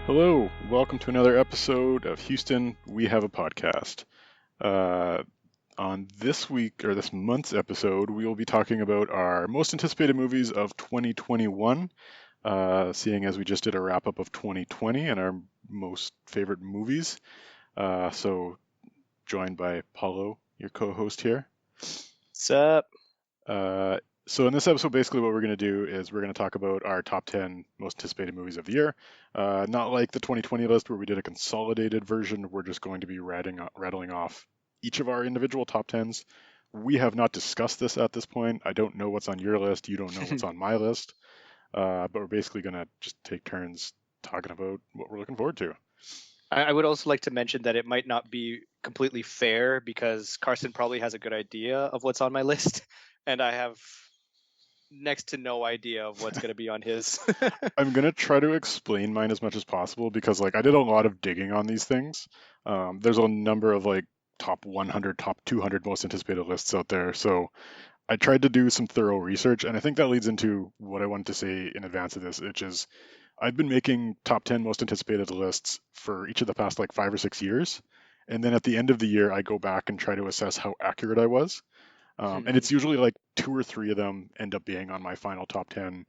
Hello, welcome to another episode of Houston. We have a podcast. Uh, on this week or this month's episode, we will be talking about our most anticipated movies of 2021. Seeing as we just did a wrap up of 2020 and our most favorite movies. So, joined by Paulo, your co-host here. What's up? Uh, so in this episode, basically what we're going to do is we're going to talk about our top 10 most anticipated movies of the year. Not like the 2020 list where we did a consolidated version. We're just going to be rattling off each of our individual top 10s. We have not discussed this at this point. I don't know what's on your list. You don't know what's on my list. But we're basically going to just take turns talking about what we're looking forward to. I would also like to mention that it might not be completely fair because Carson probably has a good idea of what's on my list, and I have next to no idea of what's going to be on his. I'm gonna try to explain mine as much as possible because like I did a lot of digging on these things. There's a number of like top 100, top 200 most anticipated lists out there. So I tried to do some thorough research, and I think that leads into what I wanted to say in advance of this, which is I've been making top 10 most anticipated lists for each of the past like 5 or 6 years. And then at the end of the year, I go back and try to assess how accurate I was. And it's usually like two or three of them end up being on my final top 10.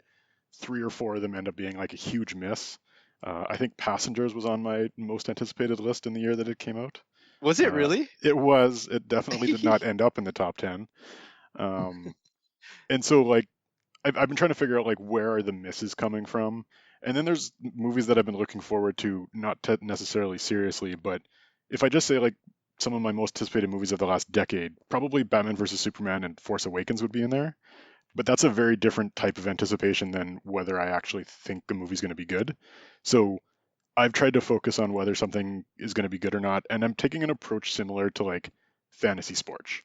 Three or four of them end up being like a huge miss. I think Passengers was on my most anticipated list in the year that it came out. Was it really? It was. It definitely did not end up in the top 10. Um, and so like I've been trying to figure out like where are the misses coming from. And then there's movies that I've been looking forward to, not necessarily seriously, but if I just say like some of my most anticipated movies of the last decade, probably Batman versus Superman and Force Awakens would be in there. But that's a very different type of anticipation than whether I actually think the movie's going to be good. So I've tried to focus on whether something is going to be good or not, and I'm taking an approach similar to like fantasy sports,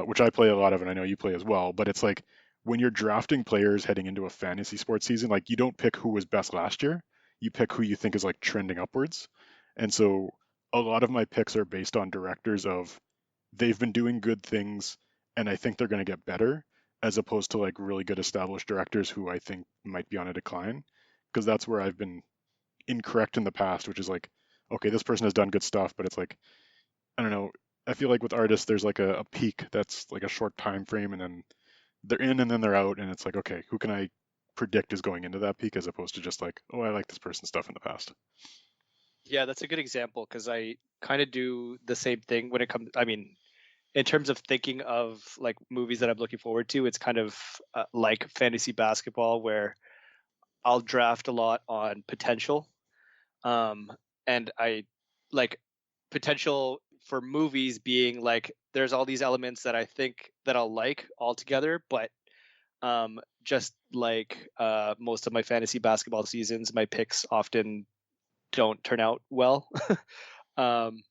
which I play a lot of, and I know you play as well. But it's like when you're drafting players heading into a fantasy sports season, like you don't pick who was best last year, you pick who you think is like trending upwards. And so a lot of my picks are based on directors of they've been doing good things, and I think they're going to get better, as opposed to like really good established directors who I think might be on a decline, because that's where I've been incorrect in the past, which is like, okay, this person has done good stuff, but it's like, I don't know. I feel like with artists, there's like a peak that's like a short time frame, and then they're in and then they're out, and it's like, okay, who can I predict is going into that peak, as opposed to just like, oh, I like this person's stuff in the past. Yeah, that's a good example because I kind of do the same thing when it comes. I mean, in terms of thinking of like movies that I'm looking forward to, it's kind of like fantasy basketball where I'll draft a lot on potential. Um, and I like potential for movies being like there's all these elements that I think that I'll like altogether, but just like most of my fantasy basketball seasons, my picks often don't turn out well. um,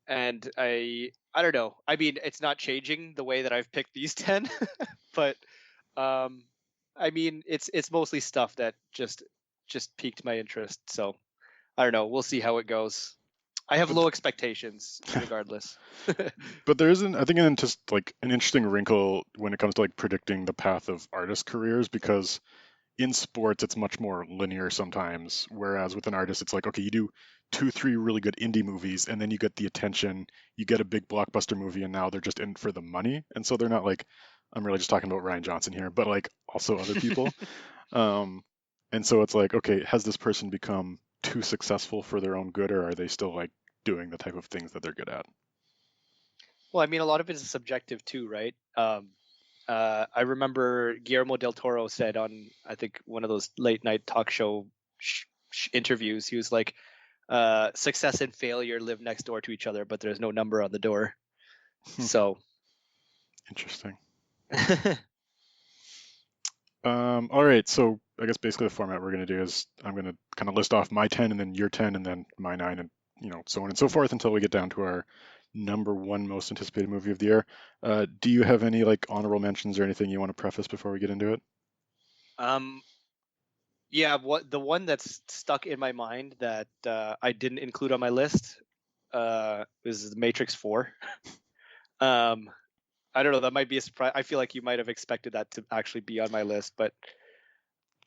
and I don't know. I mean, it's not changing the way that I've picked these 10, but um, I mean, it's mostly stuff that just piqued my interest. So I don't know. We'll see how it goes. I have But low expectations regardless. but there isn't, I think, just like an interesting wrinkle when it comes to like predicting the path of artist careers, because in sports it's much more linear sometimes, whereas with an artist it's like, okay, you do two three really good indie movies and then you get the attention, you get a big blockbuster movie, and now they're just in for the money, and so they're not like, I'm really just talking about Ryan Johnson here, but like also other people. um and so it's like, okay, has this person become too successful for their own good, or are they still like doing the type of things that they're good at? Well, I mean, a lot of it is subjective too, right? I remember Guillermo del Toro said on, I think, one of those late night talk show interviews, he was like, success and failure live next door to each other, but there's no number on the door. So, Interesting. All right, so I guess basically the format we're going to do is I'm going to kind of list off my 10 and then your 10 and then my 9, and so on and so forth until we get down to our number one most anticipated movie of the year. Do you have any like honorable mentions or anything you want to preface before we get into it? um, yeah, what the one that's stuck in my mind that I didn't include on my list was The Matrix 4. Um, I don't know. That might be a surprise. I feel like you might have expected that to actually be on my list, but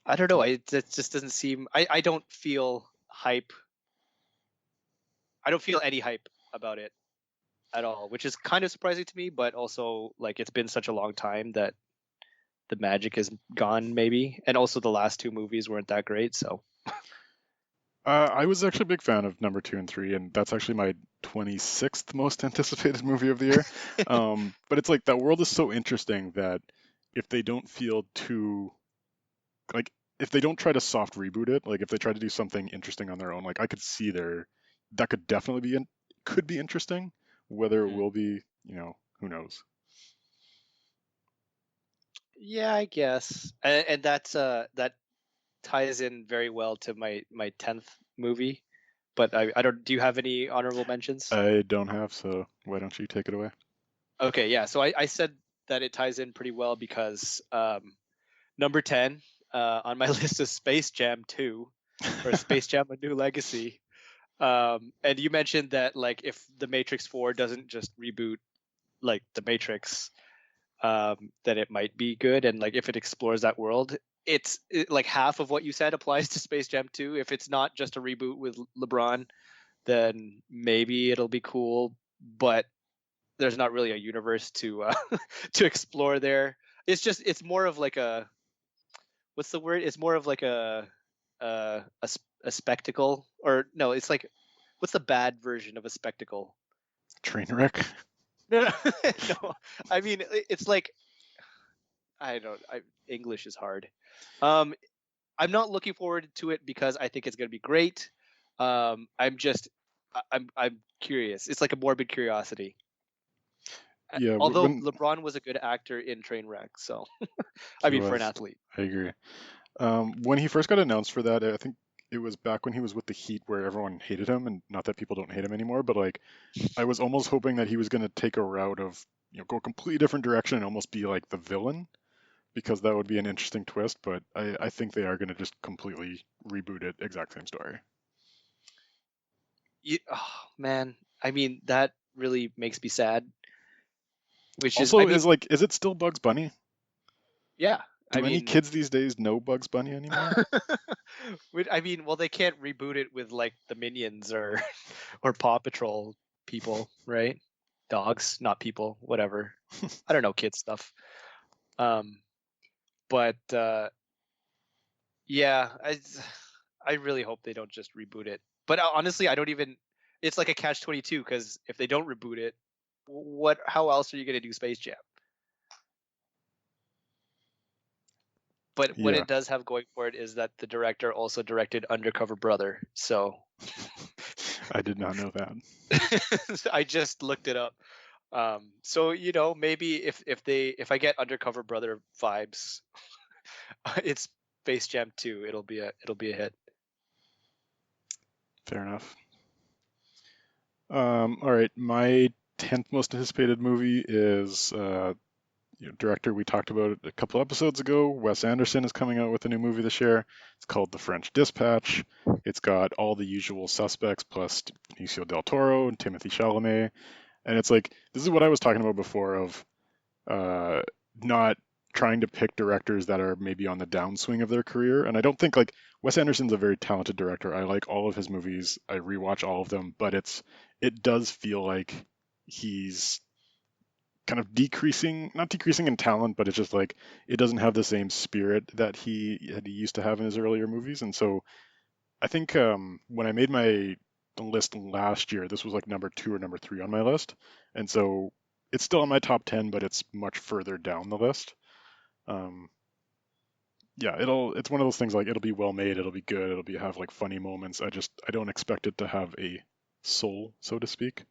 I don't know. It just doesn't seem. I don't feel hype. I don't feel any hype about it at all, which is kind of surprising to me. But also, like, it's been such a long time that the magic is gone, maybe. And also, the last two movies weren't that great. So, I was actually a big fan of number two and three, and that's actually my 26th most anticipated movie of the year. But it's like that world is so interesting that if they don't feel too like if they don't try to soft reboot it, like if they try to do something interesting on their own, like I could see that could definitely could be interesting. Whether it mhm. will be, who knows? Yeah, I guess. And that ties in very well to my 10th movie. But I don't. Do you have any honorable mentions? I don't have, so why don't you take it away? Okay, yeah. So I said that it ties in pretty well because number 10 on my list is Space Jam 2 or Space Jam: A New Legacy. And you mentioned that like if the Matrix 4 doesn't just reboot like the Matrix, then it might be good. And like if it explores that world, like half of what you said applies to Space Jam 2. If it's not just a reboot with LeBron, then maybe it'll be cool. But there's not really a universe to to explore there. It's more of like a what's the word? It's more of like a spectacle, or no? It's like what's the bad version of a spectacle? Train wreck. No, no, no. I mean, it's like I don't. English is hard. Um, I'm not looking forward to it because I think it's going to be great. I'm just I'm curious. It's like a morbid curiosity. Yeah, Although when LeBron was a good actor in Trainwreck, so I he mean for an was, athlete. I agree. When he first got announced for that, I think it was back when he was with the Heat, where everyone hated him, and not that people don't hate him anymore, but like I was almost hoping that he was going to take a route of, go a completely different direction and almost be like the villain, because that would be an interesting twist. But I think they are going to just completely reboot it, exact same story. Oh man, I mean that really makes me sad. Which is, I Also, mean, is it still Bugs Bunny? yeah, I Do any mean, kids these days know Bugs Bunny anymore? I mean, well, they can't reboot it with like the Minions or or Paw Patrol people, right? Dogs, not people, whatever. I don't know kid stuff. Um, but yeah, I really hope they don't just reboot it. But honestly, I don't even. It's like a catch-22 because if they don't reboot it, what? How else are you going to do Space Jam? But what Yeah, it does have going for it is that the director also directed Undercover Brother. So I did not know that. I just looked it up. So maybe if I get Undercover Brother vibes, it's Space Jam 2. It'll be a hit. Fair enough. All right, my 10th most anticipated movie is director we talked about it a couple episodes ago. Wes Anderson is coming out with a new movie this year. It's called The French Dispatch. It's got all the usual suspects plus Benicio del Toro and Timothy Chalamet, and it's like this is what I was talking about before of uh, not trying to pick directors that are maybe on the downswing of their career. And I don't think like Wes Anderson's a very talented director. I like all of his movies. I rewatch all of them, but it does feel like he's kind of not decreasing in talent, but it's just like it doesn't have the same spirit that he used to have in his earlier movies. And so I think when I made my list last year, this was like number two or number three on my list, and so it's still in my top 10, but it's much further down the list. Um, yeah, it's one of those things like it'll be well made, it'll be good, it'll be have like funny moments. I don't expect it to have a soul, so to speak.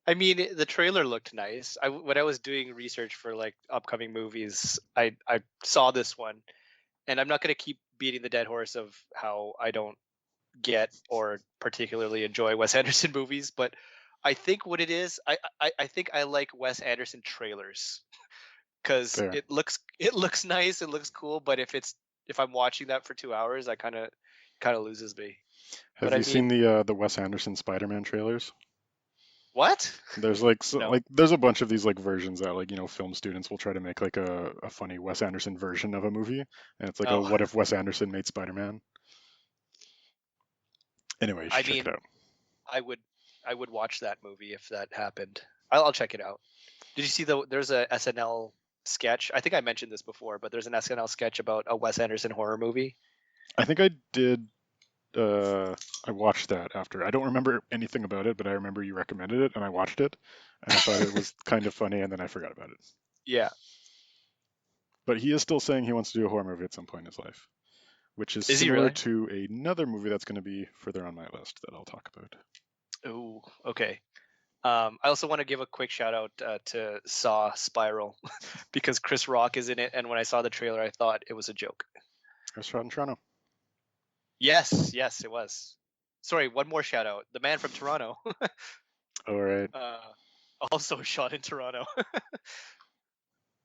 I mean, the trailer looked nice. When I was doing research for like upcoming movies, I saw this one, and I'm not going to keep beating the dead horse of how I don't get or particularly enjoy Wes Anderson movies, but I think what it is, I think I like Wes Anderson trailers because Fair. it looks nice, it looks cool, but if I'm watching that for 2 hours, I kind of loses me. But Have I you seen mean, the Wes Anderson Spider-Man trailers? what? There's like No. there's a bunch of these like versions that like film students will try to make like a funny Wes Anderson version of a movie, and it's like, oh, Oh, what if Wes Anderson made Spider-Man? Anyway, you I should check it mean, out. I would watch that movie if that happened. I'll check it out. Did you see there's a SNL sketch? I think I mentioned this before, but there's an SNL sketch about a Wes Anderson horror movie. I think I did. I watched that after. I don't remember anything about it, but I remember you recommended it, and I watched it, and I thought it was kind of funny, and then I forgot about it. Yeah. But he is still saying he wants to do a horror movie at some point in his life, which is Is he similar really? to another movie that's going to be further on my list that I'll talk about. Ooh, okay. I also want to give a quick shout out to Saw Spiral because Chris Rock is in it, and when I saw the trailer, I thought it was a joke. It was shot in Toronto. Yes, it was. Sorry, one more shout out. The man from Toronto, All right. also shot in Toronto.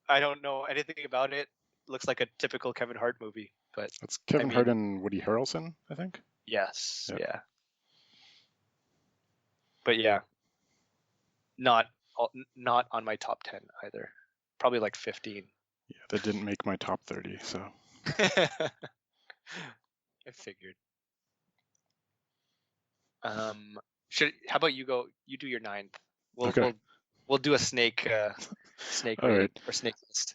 I don't know anything about it. Looks like a typical Kevin Hart movie, but That's I Kevin Hart mean, and Woody Harrelson, I think. yes, Yeah. yeah. But yeah, not not on my top 10 either. Probably like 15. Yeah, that didn't make my top 30, so. I figured. How about you go? You do your ninth. We'll Okay. we'll we'll do a snake All rating right. or snake list.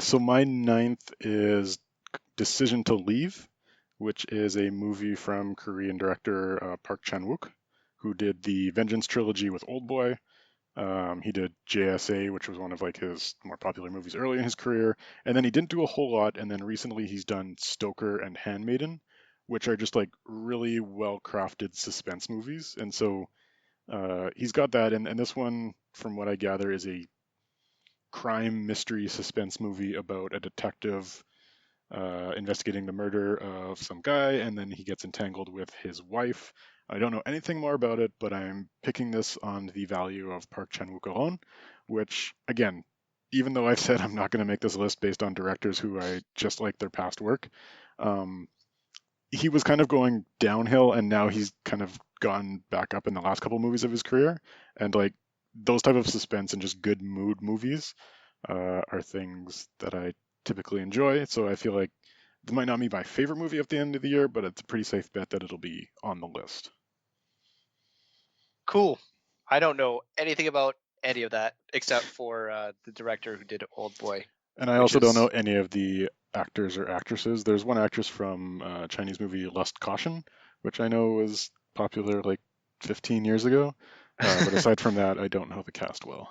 So my ninth is Decision to Leave, which is a movie from Korean director Park Chan-wook, who did the Vengeance trilogy with Oldboy. He did JSA, which was one of like his more popular movies early in his career, and then he didn't do a whole lot. And then recently he's done Stoker and Handmaiden, which are just like really well crafted suspense movies. And so he's got that, and this one, from what I gather, is a crime mystery suspense movie about a detective investigating the murder of some guy, and then he gets entangled with his wife. I don't know anything more about it, but I'm picking this on the value of Park Chan-wook alone, which, again, even though I've said I'm not going to make this list based on directors who I just like their past work, um, he was kind of going downhill, and now he's kind of gone back up in the last couple movies of his career. And like those type of suspense and just good mood movies are things that I typically enjoy. So I feel like this might not be my favorite movie at the end of the year, but it's a pretty safe bet that it'll be on the list. Cool. I don't know anything about any of that except for the director who did Old Boy, And I which also don't know is any of the actors or actresses. There's one actress from Chinese movie Lust Caution, which I know was popular like 15 years ago. But aside from that, I don't know the cast well.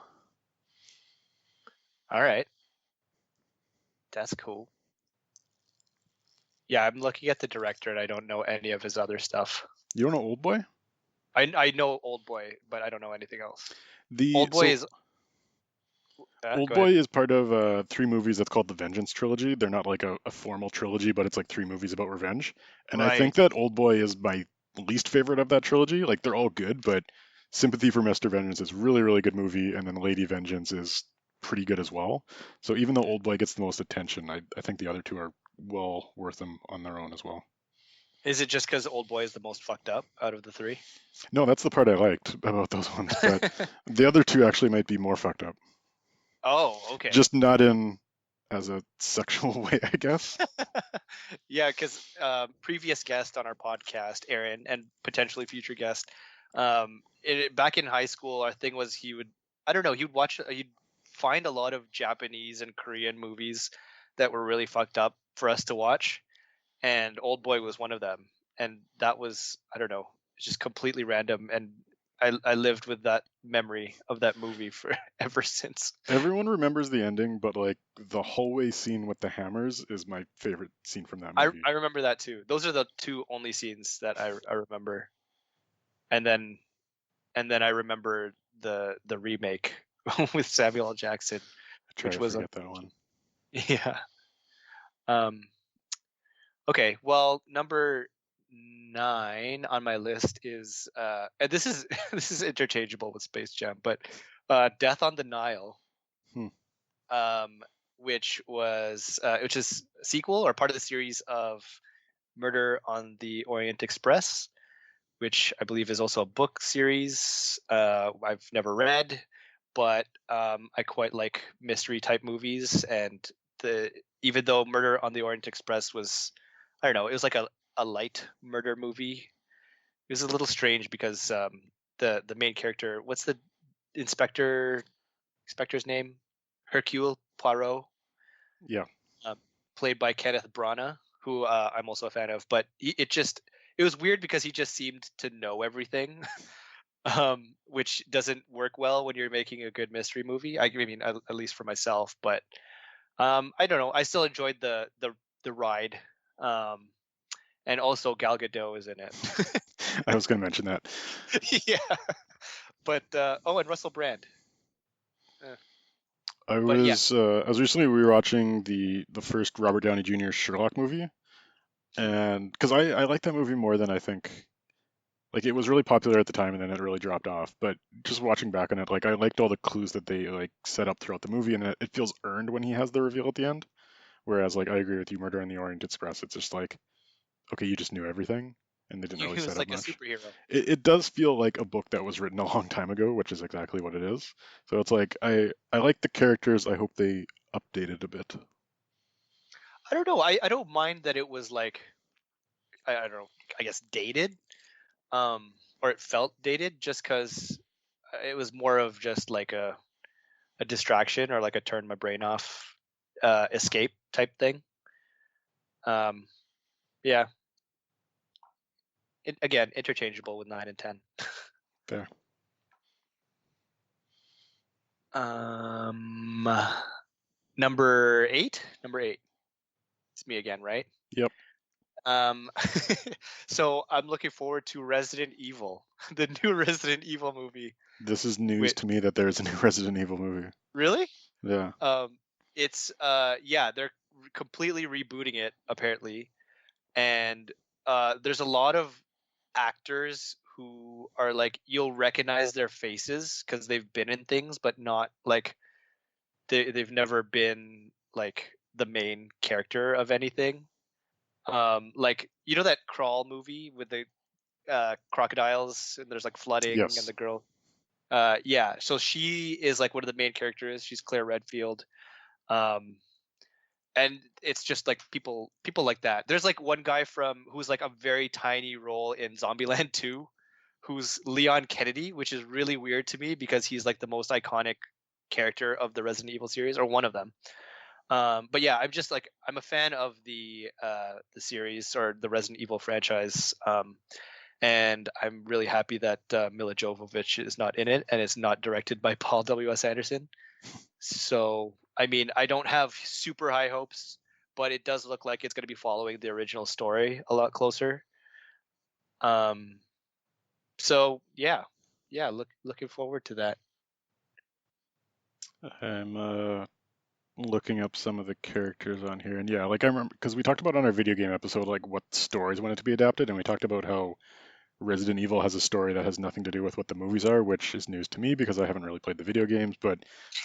all right. That's cool. Yeah, I'm looking at the director and I don't know any of his other stuff. You don't know Old Boy? I know Old Boy, but I don't know anything else. The Old Boy so is Old go ahead. Boy is part of three movies that's called the Vengeance trilogy. They're not like a formal trilogy, but it's like three movies about revenge. And I think Right. that Old Boy is my least favorite of that trilogy. Like they're all good, but Sympathy for Mr. Vengeance is really, really good movie, and then Lady Vengeance is pretty good as well. So even though Old Boy gets the most attention, I think the other two are well worth them on their own as well. Is it just because Old Boy is the most fucked up out of the three? No, that's the part I liked about those ones, but the other two actually might be more fucked up. Oh, okay. Just not in as a sexual way, I guess. Yeah, because previous guest on our podcast, Aaron, and potentially future guest, back in high school, our thing was I don't know, he'd find a lot of Japanese and Korean movies that were really fucked up for us to watch, and Old Boy was one of them, and that was, I don't know, just completely random, and I lived with that memory of that movie for ever since. Everyone remembers the ending, but like the hallway scene with the hammers is my favorite scene from that movie. I remember that too. Those are the two only scenes that I remember. And then I remember the remake with Samuel L. Jackson, I try which to was forget that one. yeah. Um okay, well, number 9 on my list is and this is this is interchangeable with Space Jam, but Death on the Nile. Hmm. Um which is a sequel or part of the series of Murder on the Orient Express, which I believe is also a book series. I've never read, but I quite like mystery type movies. And even though Murder on the Orient Express was, I don't know, it was like a light murder movie. It was a little strange because the main character, what's the inspector's name? Hercule Poirot, Yeah, uh, played by Kenneth Branagh, who I'm also a fan of. But it was weird because he just seemed to know everything, which doesn't work well when you're making a good mystery movie. I mean, at least for myself. But I don't know. I still enjoyed the ride, um, and also Gal Gadot is in it. I was going to mention that. Yeah, but oh, and Russell Brand. Uh, but yeah, I was recently rewatching the first Robert Downey Jr. Sherlock movie, and because I like that movie more than I think. Like it was really popular at the time, and then it really dropped off. But just watching back on it, like I liked all the clues that they like set up throughout the movie, and it feels earned when he has the reveal at the end. Whereas like I agree with you, Murder on the Orient Express, it's just like okay, you just knew everything, and they didn't really he set was up like a much. superhero. It does feel like a book that was written a long time ago, which is exactly what it is. So it's like I like the characters. I hope they update it a bit. I don't know. I don't mind that it was like I don't know. I guess dated, or it felt dated, just because it was more of just like a distraction or like a turn my brain off, escape type thing. Um, yeah. Again, interchangeable with 9 and 10. There. Um, number eight. Number eight. It's me again, right? Yep. Um, so I'm looking forward to Resident Evil, the new Resident Evil movie. This is news With to me that there's a new Resident Evil movie. really, Yeah. it's yeah, they're completely rebooting it apparently, and there's a lot of actors who are like you'll recognize their faces because they've been in things, but not like they've never been like the main character of anything. Like you know that Crawl movie with the crocodiles and there's like flooding and Yes. the girl. Yeah, so she is like one of the main characters. She's Claire Redfield. Um, and it's just like people like that. There's like one guy from who's like a very tiny role in Zombieland 2, who's Leon Kennedy, which is really weird to me because he's like the most iconic character of the Resident Evil series or one of them. But yeah, I'm just like I'm a fan of the series or the Resident Evil franchise. And I'm really happy that Mila Jovovich is not in it and it's not directed by Paul W.S. Anderson. So, I mean, I don't have super high hopes, but it does look like it's going to be following the original story a lot closer. Um, so yeah, yeah, looking forward to that. I'm looking up some of the characters on here, and yeah, like I remember because we talked about on our video game episode like what stories wanted to be adapted, and we talked about how Resident Evil has a story that has nothing to do with what the movies are, which is news to me because I haven't really played the video games, but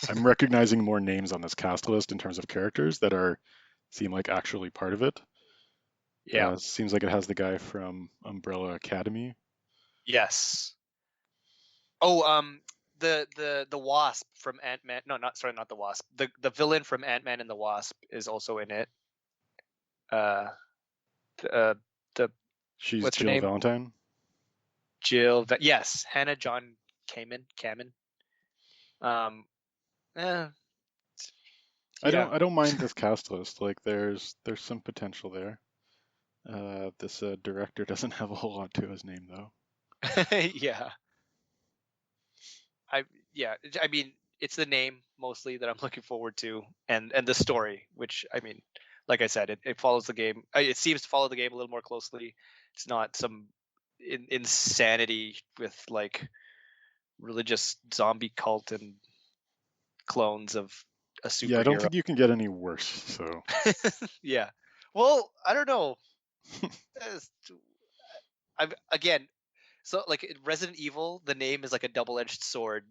I'm recognizing more names on this cast list in terms of characters that are seem like actually part of it. Yeah. Seems like it has the guy from Umbrella Academy. Yes. Oh, the Wasp from Ant Man. No, not sorry, not the Wasp. The villain from Ant Man and the Wasp is also in it. Uh, uh, the She's what's her Jill name? Valentine. Yes, Hannah John Kamen. Um, eh, yeah. I don't mind this cast list. Like there's some potential there. This director doesn't have a whole lot to his name though. Yeah. I yeah, I mean, it's the name mostly that I'm looking forward to, and the story, which I mean, like I said, it follows the game. It seems to follow the game a little more closely. It's not some insanity with like religious zombie cult and clones of a Yeah, I don't superhero. think you can get any worse. So Yeah. Well, I don't know. I've again, so like Resident Evil, the name is like a double-edged sword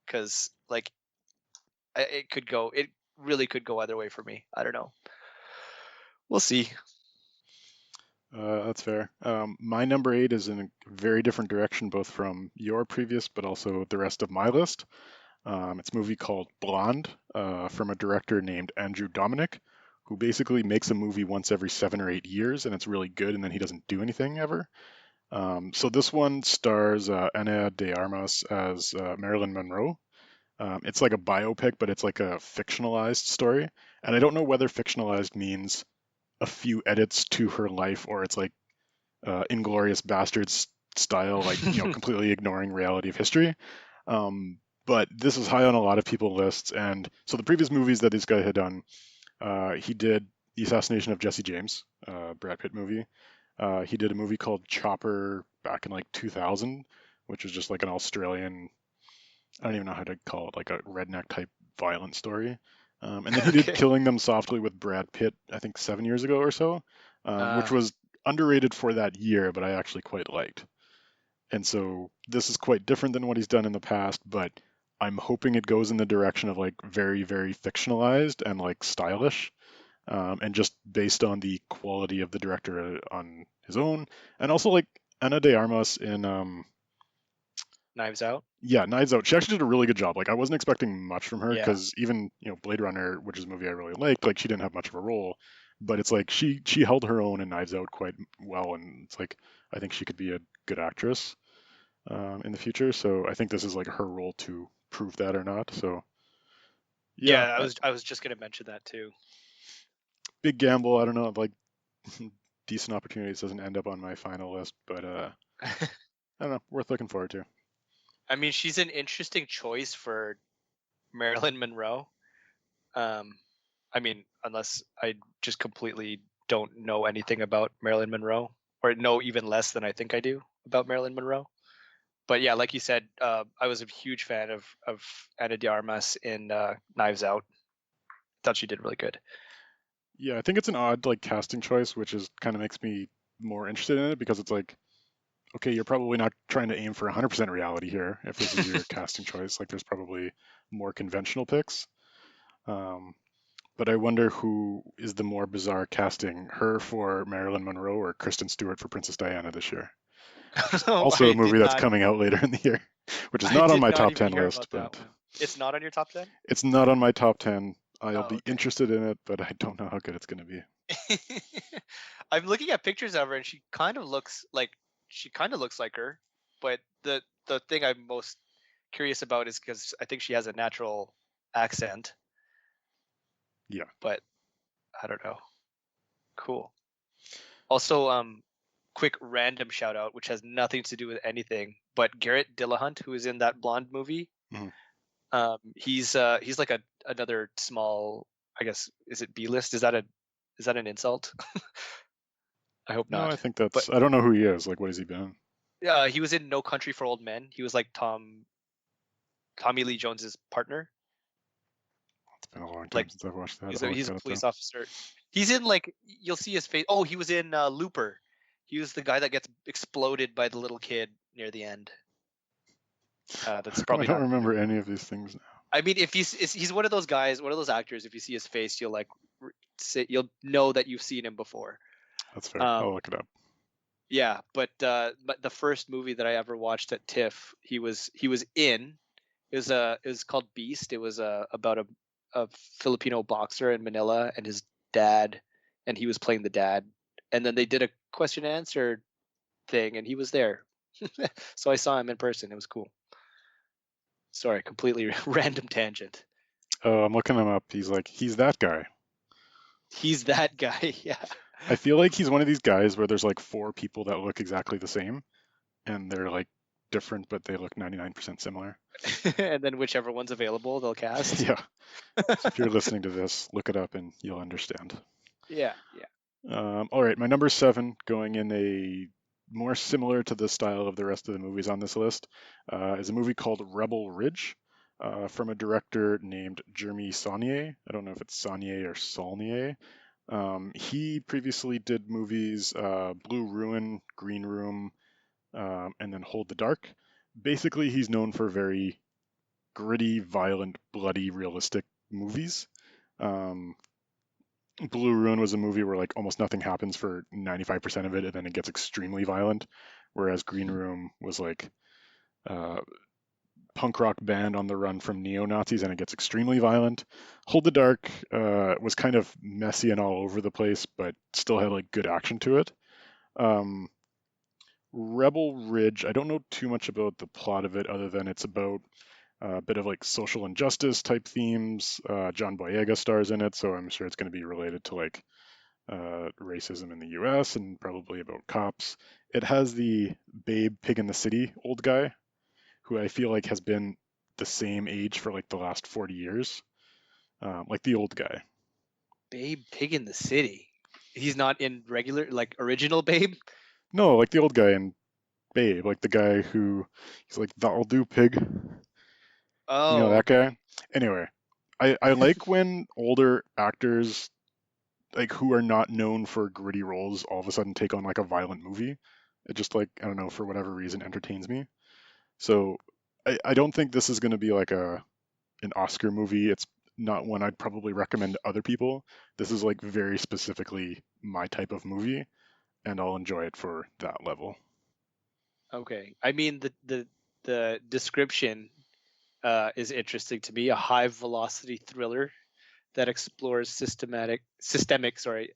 because like it really could go either way for me. I don't know. We'll see. that's fair. My number eight is in a very different direction, both from your previous, but also the rest of my list. It's a movie called Blonde from a director named Andrew Dominic, who basically makes a movie once every 7 or 8 years, and it's really good, and then he doesn't do anything ever. So this one stars Ana de Armas as Marilyn Monroe. It's like a biopic, but it's like a fictionalized story. And I don't know whether fictionalized means a few edits to her life or it's like Inglorious Bastards style, like completely ignoring reality of history. Um, but this is high on a lot of people's lists. And so the previous movies that this guy had done, he did The Assassination of Jesse James, Brad Pitt movie. He did a movie called Chopper back in like 2000, which was just like an Australian, I don't even know how to call it, like a redneck type violent story. And then he did Okay. Killing Them Softly with Brad Pitt, I think 7 years ago or so, which Uh, was underrated for that year, but I actually quite liked. And so this is quite different than what he's done in the past, but I'm hoping it goes in the direction of like very, very fictionalized and like stylish, and just based on the quality of the director on his own, and also like Ana de Armas in Knives Out. yeah, Knives Out. She actually did a really good job. Like I wasn't expecting much from her Yeah. because even Blade Runner, which is a movie I really liked, like she didn't have much of a role, but it's like she held her own in Knives Out quite well, and it's like I think she could be a good actress in the future. So I think this is like her role to prove that or not. So Yeah, yeah, I was just gonna mention that too. big gamble. I don't know, like decent opportunities doesn't end up on my final list, but I don't know, worth looking forward to. I mean, she's an interesting choice for Marilyn Monroe. Um, I mean, unless I just completely don't know anything about Marilyn Monroe, or know even less than I think I do about Marilyn Monroe. But yeah, like you said, I was a huge fan of Ana de Armas in Knives Out. Thought she did really good. Yeah, I think it's an odd like casting choice, which is kind of makes me more interested in it because it's like, okay, you're probably not trying to aim for 100% reality here if this is your casting choice. Like, there's probably more conventional picks. Um, but I wonder who is the more bizarre casting, her for Marilyn Monroe or Kristen Stewart for Princess Diana this year, which is also I a did movie that's not. coming out later in the year, which is I not on did my not top even 10 hear list, about that but one. It's not on your top 10? it's not on my top 10. I'll Oh, be okay. interested in it, but I don't know how good it's going to be. I'm looking at pictures of her, and she kind of looks like her. But the thing I'm most curious about is because I think she has a natural accent, Yeah. but I don't know. Cool. Also, quick random shout out, which has nothing to do with anything, but Garrett Dillahunt, who is in that blonde movie, Mhm. he's like another small, I guess, is it B list? Is that an insult? I hope No, I not. think But I don't know who he is. Like, what has he been? he was in No Country for Old Men. He was like Tommy Lee Jones's partner. It's been a long time Like since I've watched that. he's I'll a look he's a that up though. police officer. He's in like you'll see his face. Oh, he was in Looper. He was the guy that gets exploded by the little kid near the end. That's How come I probably don't not. remember any of these things now? I mean, if he's one of those guys, one of those actors. If you see his face, you'll like say you'll know that you've seen him before. That's fair. I'll Um, look it up. yeah, but the first movie that I ever watched at TIFF, he was in. It was called Beast. It was about a Filipino boxer in Manila and his dad, and he was playing the dad. And then they did a question and answer thing, and he was there. So I saw him in person. It was cool. Sorry, completely random tangent. Oh, I'm looking him up. He's that guy. He's that guy. Yeah. I feel like he's one of these guys where there's like four people that look exactly the same, and they're like different, but they look 99% similar. And then whichever one's available, they'll cast. Yeah. So if you're listening to this, look it up and you'll understand. Yeah, yeah. All right, my number seven, going in a more similar to the style of the rest of the movies on this list, is a movie called Rebel Ridge, from a director named Jeremy Saulnier. I don't know if it's Saulnier or Saulnier. He previously did movies Blue Ruin, Green Room, and then Hold the Dark. Basically, he's known for very gritty, violent, bloody, realistic movies. Um, Blue Ruin was a movie where like almost nothing happens for 95% of it, and then it gets extremely violent. Whereas Green Room was like uh, punk rock band on the run from neo Nazis, and it gets extremely violent. Hold the Dark was kind of messy and all over the place, but still had like good action to it. Um, Rebel Ridge. I don't know too much about the plot of it, other than it's about a bit of like social injustice type themes. John Boyega stars in it, so I'm sure it's going to be related to like racism in the U.S. and probably about cops. It has the Babe Pig in the City old guy, who I feel like has been the same age for like the last 40 years, like the old guy. Babe Pig in the City. He's not in regular, like original Babe. No, like the old guy in Babe, like the guy who he's like, that'll do, pig. You know Oh, that guy? okay. Anyway, I like when older actors like who are not known for gritty roles all of a sudden take on like a violent movie. It just like I don't know for whatever reason entertains me. So I don't think this is going to be like a an Oscar movie. It's not one I'd probably recommend to other people. This is like very specifically my type of movie, and I'll enjoy it for that level. Okay. I mean the description is interesting to me. A high velocity thriller that explores systemic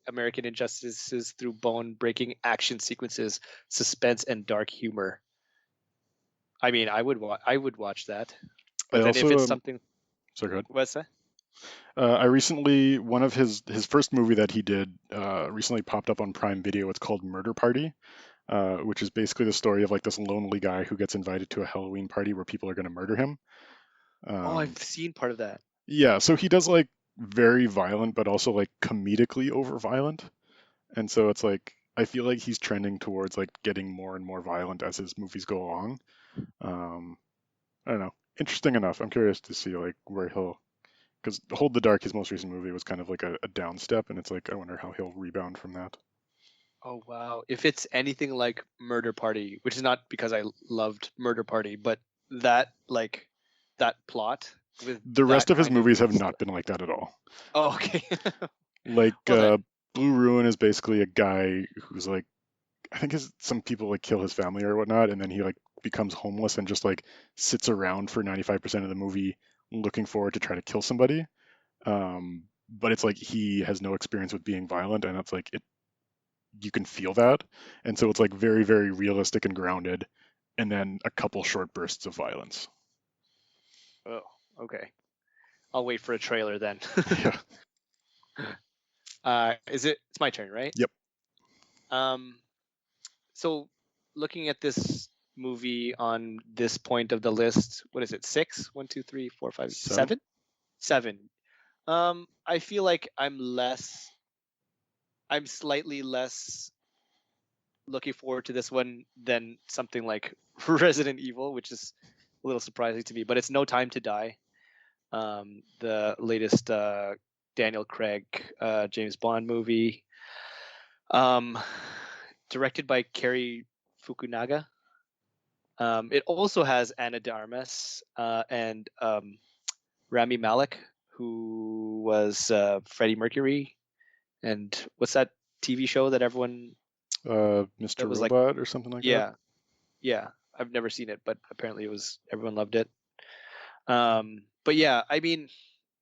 American injustices through bone breaking action sequences, suspense, and dark humor. I mean, I would watch that. I But then if also it's something, sorry, go ahead. what's that? I recently one of his first movie that he did recently popped up on Prime Video. It's called Murder Party, which is basically the story of like this lonely guy who gets invited to a Halloween party where people are going to murder him. Oh, Um, I've seen part of that. yeah, so he does like very violent, but also like comedically over violent, and so it's like I feel like he's trending towards like getting more and more violent as his movies go along. Um, I don't know. Interesting enough. I'm curious to see like where he'll because Hold the Dark, his most recent movie, was kind of like a down step, and it's like I wonder how he'll rebound from that. Oh wow. If it's anything like Murder Party, which is not because I loved Murder Party, but that like that plot with The rest that of his kind of movies have not been like that at all. Oh, okay. Like Well then. Blue Ruin is basically a guy who's like I think some people like kill his family or whatnot, and then he like becomes homeless and just like sits around for 95% of the movie looking forward to try to kill somebody. But it's like he has no experience with being violent, and it's like it you can feel that, and so it's like very very realistic and grounded, and then a couple short bursts of violence. Oh, okay. I'll wait for a trailer then. Yeah. Is it? It's my turn, right? Yep. Um, so looking at this movie on this point of the list, what is it? Six? One, two, three, four, five, Seven. seven? Seven. I feel like I'm slightly less looking forward to this one than something like Resident Evil, which is a little surprising to me. But it's No Time to Die, the latest Daniel Craig James Bond movie, um, directed by Cary Fukunaga. It also has Anna de Armas and Rami Malek, who was Freddie Mercury, and what's that TV show that everyone Mr. that was like, Robot or something like that. yeah, yeah. I've never seen it, but apparently it was everyone loved it. But yeah, I mean,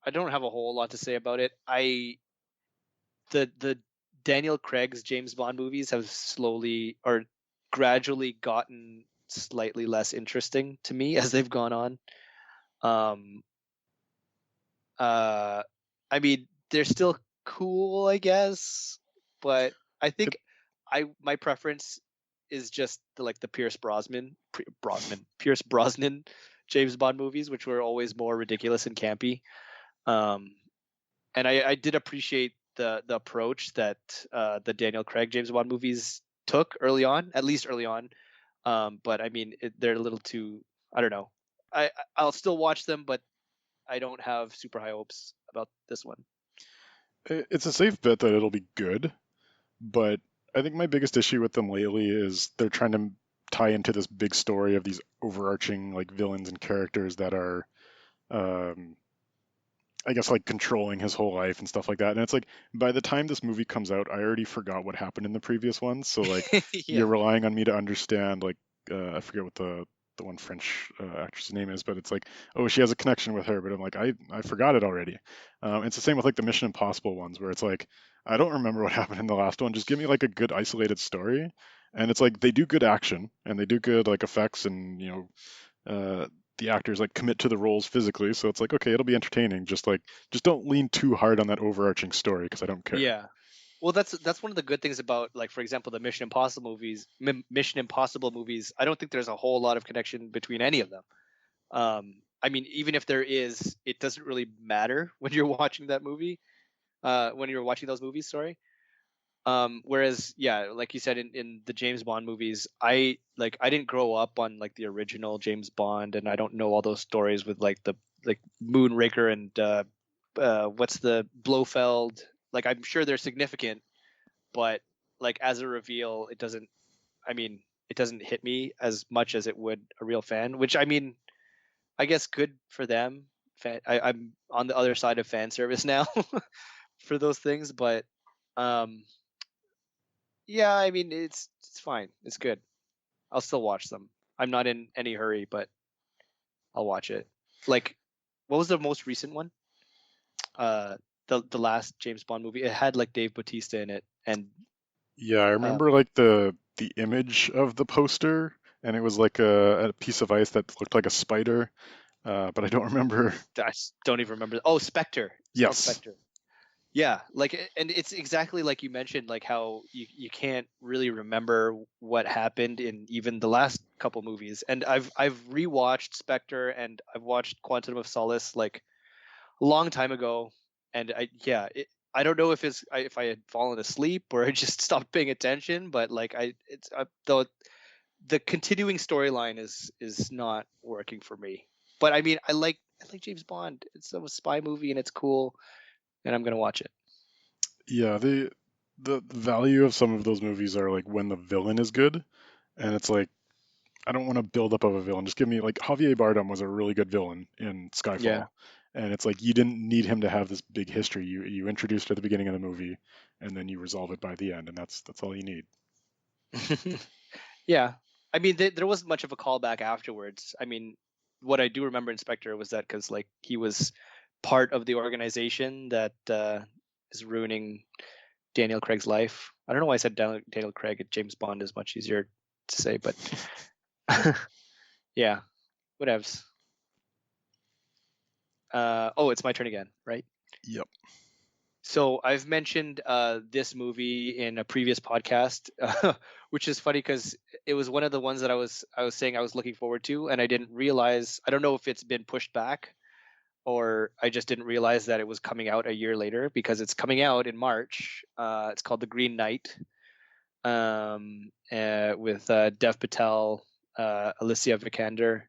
I don't have a whole lot to say about it. The Daniel Craig's James Bond movies have slowly or gradually gotten slightly less interesting to me as they've gone on. Um, uh, I mean, they're still cool, I guess, but I It, think I my preference is just the Pierce Brosnan James Bond movies, which were always more ridiculous and campy. Um, and I did appreciate the approach that the Daniel Craig James Bond movies took early on, at least early on. But I mean, they're a little too. I don't know. I'll still watch them, but I don't have super high hopes about this one. it's a safe bet that it'll be good, but I think my biggest issue with them lately is they're trying to tie into this big story of these overarching like villains and characters that are um, I guess like controlling his whole life and stuff like that. And it's like by the time this movie comes out, I already forgot what happened in the previous ones. So like you're Yeah. relying on me to understand like I forget what the one French actress's name is, but it's like oh she has a connection with her, but I'm like I forgot it already. It's the same with like the Mission Impossible ones where it's like I don't remember what happened in the last one. Just give me like a good isolated story. and it's like they do good action and they do good like effects, and the actors like commit to the roles physically, so it's like okay, it'll be entertaining. Just don't lean too hard on that overarching story because I don't care. Yeah. Well, that's one of the good things about, like, for example, the Mission Impossible movies. I don't think there's a whole lot of connection between any of them. I mean, even if there is, it doesn't really matter when you're watching that movie. When you're watching those movies, sorry. Whereas, yeah, like you said, in the James Bond movies, I didn't grow up on like the original James Bond, and I don't know all those stories with like the like Moonraker and what's the Blofeld. Like, I'm sure they're significant, but like as a reveal, it doesn't. I mean, it doesn't hit me as much as it would a real fan. Which, I mean, I guess good for them. I'm on the other side of fan service now for those things, but um, yeah, I mean, it's fine. It's good. I'll still watch them. I'm not in any hurry, but I'll watch it. Like, what was the most recent one? Uh, the last James Bond movie. It had like Dave Bautista in it, and Yeah, I uh, remember like the image of the poster, and it was like a piece of ice that looked like a spider, but I don't remember. I don't even remember. Oh, Spectre. It's called Yes. Spectre. Yeah, like, and it's exactly like you mentioned, like how you can't really remember what happened in even the last couple movies. And I've rewatched Spectre and I've watched Quantum of Solace like a long time ago, and I don't know if if I had fallen asleep or I just stopped paying attention, but like the continuing storyline is not working for me. But I mean, I like James Bond. It's a spy movie and it's cool, and I'm gonna watch it. Yeah, the value of some of those movies are like when the villain is good, and it's like I don't want to build up of a villain. Just give me like Javier Bardem was a really good villain in Yeah. Skyfall, and it's like you didn't need him to have this big history. You introduced it at the beginning of the movie, and then you resolve it by the end, and that's all you need. Yeah. I mean, there wasn't much of a callback afterwards. I mean, what I do remember in Spectre was that because like he was part of the organization that is ruining Daniel Craig's life. I don't know why I said Daniel Craig. James Bond is much easier to say, but yeah, whatevs. Oh, it's my turn again, right? Yep. So I've mentioned this movie in a previous podcast, which is funny because it was one of the ones that I was saying I was looking forward to, and I didn't realize. I don't know if it's been pushed back or I just didn't realize that it was coming out a year later because it's coming out in March. It's called The Green Knight, with Dev Patel, Alicia Vikander,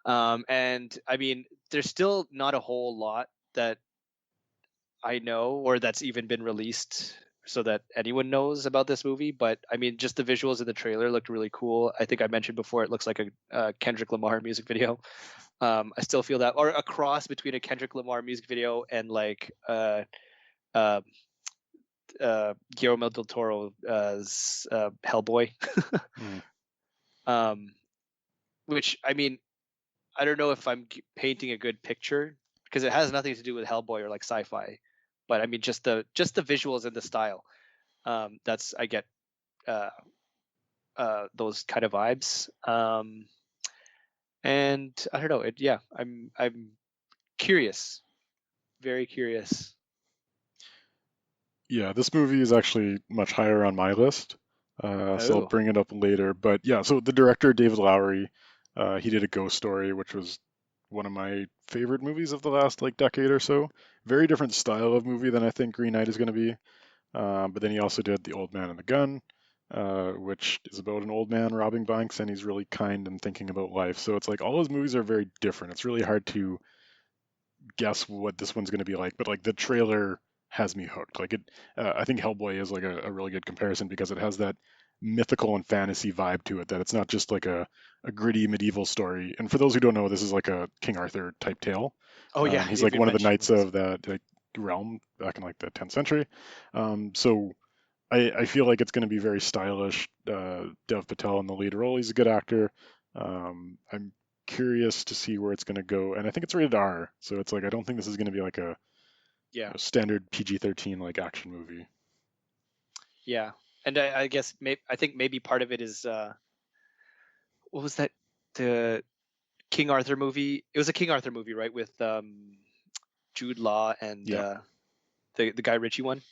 and I mean, there's still not a whole lot that I know or that's even been released so that anyone knows about this movie. But I mean, just the visuals in the trailer looked really cool. I think I mentioned before it looks like a Kendrick Lamar music video. I still feel that, or a cross between a Kendrick Lamar music video and like uh, Guillermo del Toro's Hellboy. Mm. um, which I mean, I don't know if I'm painting a good picture because it has nothing to do with Hellboy or like sci-fi, but I mean just the visuals and the style. That's I get uh, those kind of vibes. And I don't know. Yeah, I'm curious, very curious. Yeah, this movie is actually much higher on my list, so I'll Oh, bring it up later. But yeah, so the director David Lowery, he did a Ghost Story, which was one of my favorite movies of the last like decade or so. Very different style of movie than I think Green Knight is going to be. But then he also did The Old Man and the Gun, which is about an old man robbing banks, and he's really kind and thinking about life. So it's like all his movies are very different. It's really hard to guess what this one's going to be like, but like the trailer has me hooked. I think Hellboy is like a really good comparison because it has that mythical and fantasy vibe to it. That it's not just like a gritty medieval story. And for those who don't know, this is like a King Arthur type tale. oh yeah, He's you've like been one of the mentioning knights this. of that like realm back in like the 10th century. So I feel like it's going to be very stylish. Dev Patel in the lead role, he's a good actor. I'm curious to see where it's going to go, and I think it's rated R, so it's like I don't think this is going to be like Yeah, a standard PG-13 like action movie. yeah. And I guess I think maybe part of it is what was that, the King Arthur movie? It was a King Arthur movie, right? With Jude Law and Yeah. the Guy Ritchie one.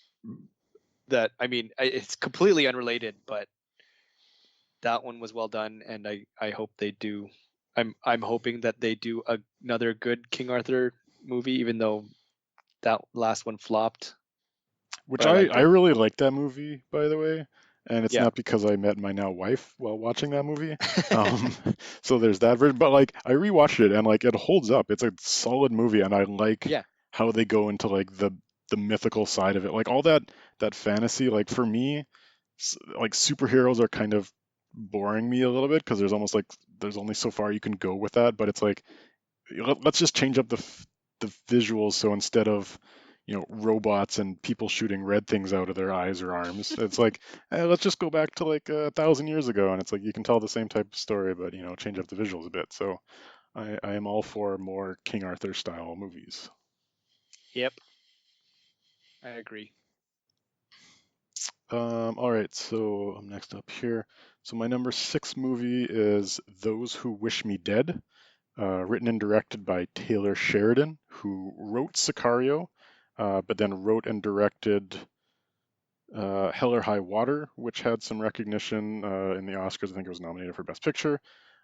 That, I mean, it's completely unrelated, but that one was well done, and I hope they do. I'm hoping that they do another good King Arthur movie, even though that last one flopped. Which But I I liked it. really like that movie, by the way. And it's Yeah. not because I met my now wife while watching that movie. Um, so there's that version. But like I rewatched it and like it holds up. It's a solid movie, and I like Yeah. how they go into like the mythical side of it. Like all that fantasy. Like for me, like superheroes are kind of boring me a little bit because there's almost like there's only so far you can go with that. But it's like let's just change up the visuals. So instead of robots and people shooting red things out of their eyes or arms, it's like let's just go back to like 1,000 years ago, and it's like you can tell the same type of story, but change up the visuals a bit. So I am all for more King Arthur style movies. Yep. I agree. All right, so I'm next up here. So my number 6 movie is Those Who Wish Me Dead, written and directed by Taylor Sheridan, who wrote Sicario, but then wrote and directed Hell or High Water, which had some recognition in the Oscars. I think it was nominated for Best Picture.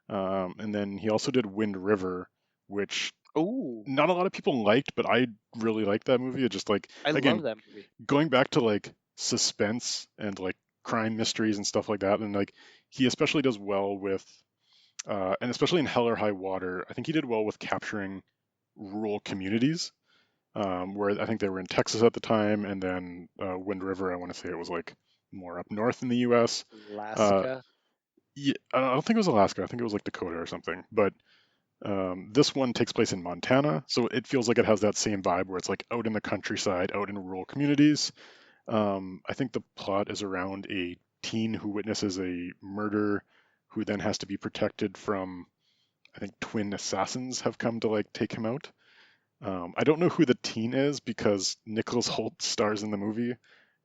And then he also did Wind River, which Oh, not a lot of people liked, but I really liked that movie. It just like, I love again, that movie. going back to like suspense and like crime mysteries and stuff like that. And like he especially does well with, and especially in Hell or High Water, I think he did well with capturing rural communities, where I think they were in Texas at the time, and then Wind River, I want to say it was like more up north in the U.S. Uh, Alaska. yeah, I don't think it was Alaska. I think it was like Dakota or something. But this one takes place in Montana, so it feels like it has that same vibe where it's like out in the countryside, out in rural communities. I think the plot is around a teen who witnesses a murder, who then has to be protected from, I think, twin assassins have come to like take him out. I don't know who the teen is because Nicholas Hoult stars in the movie,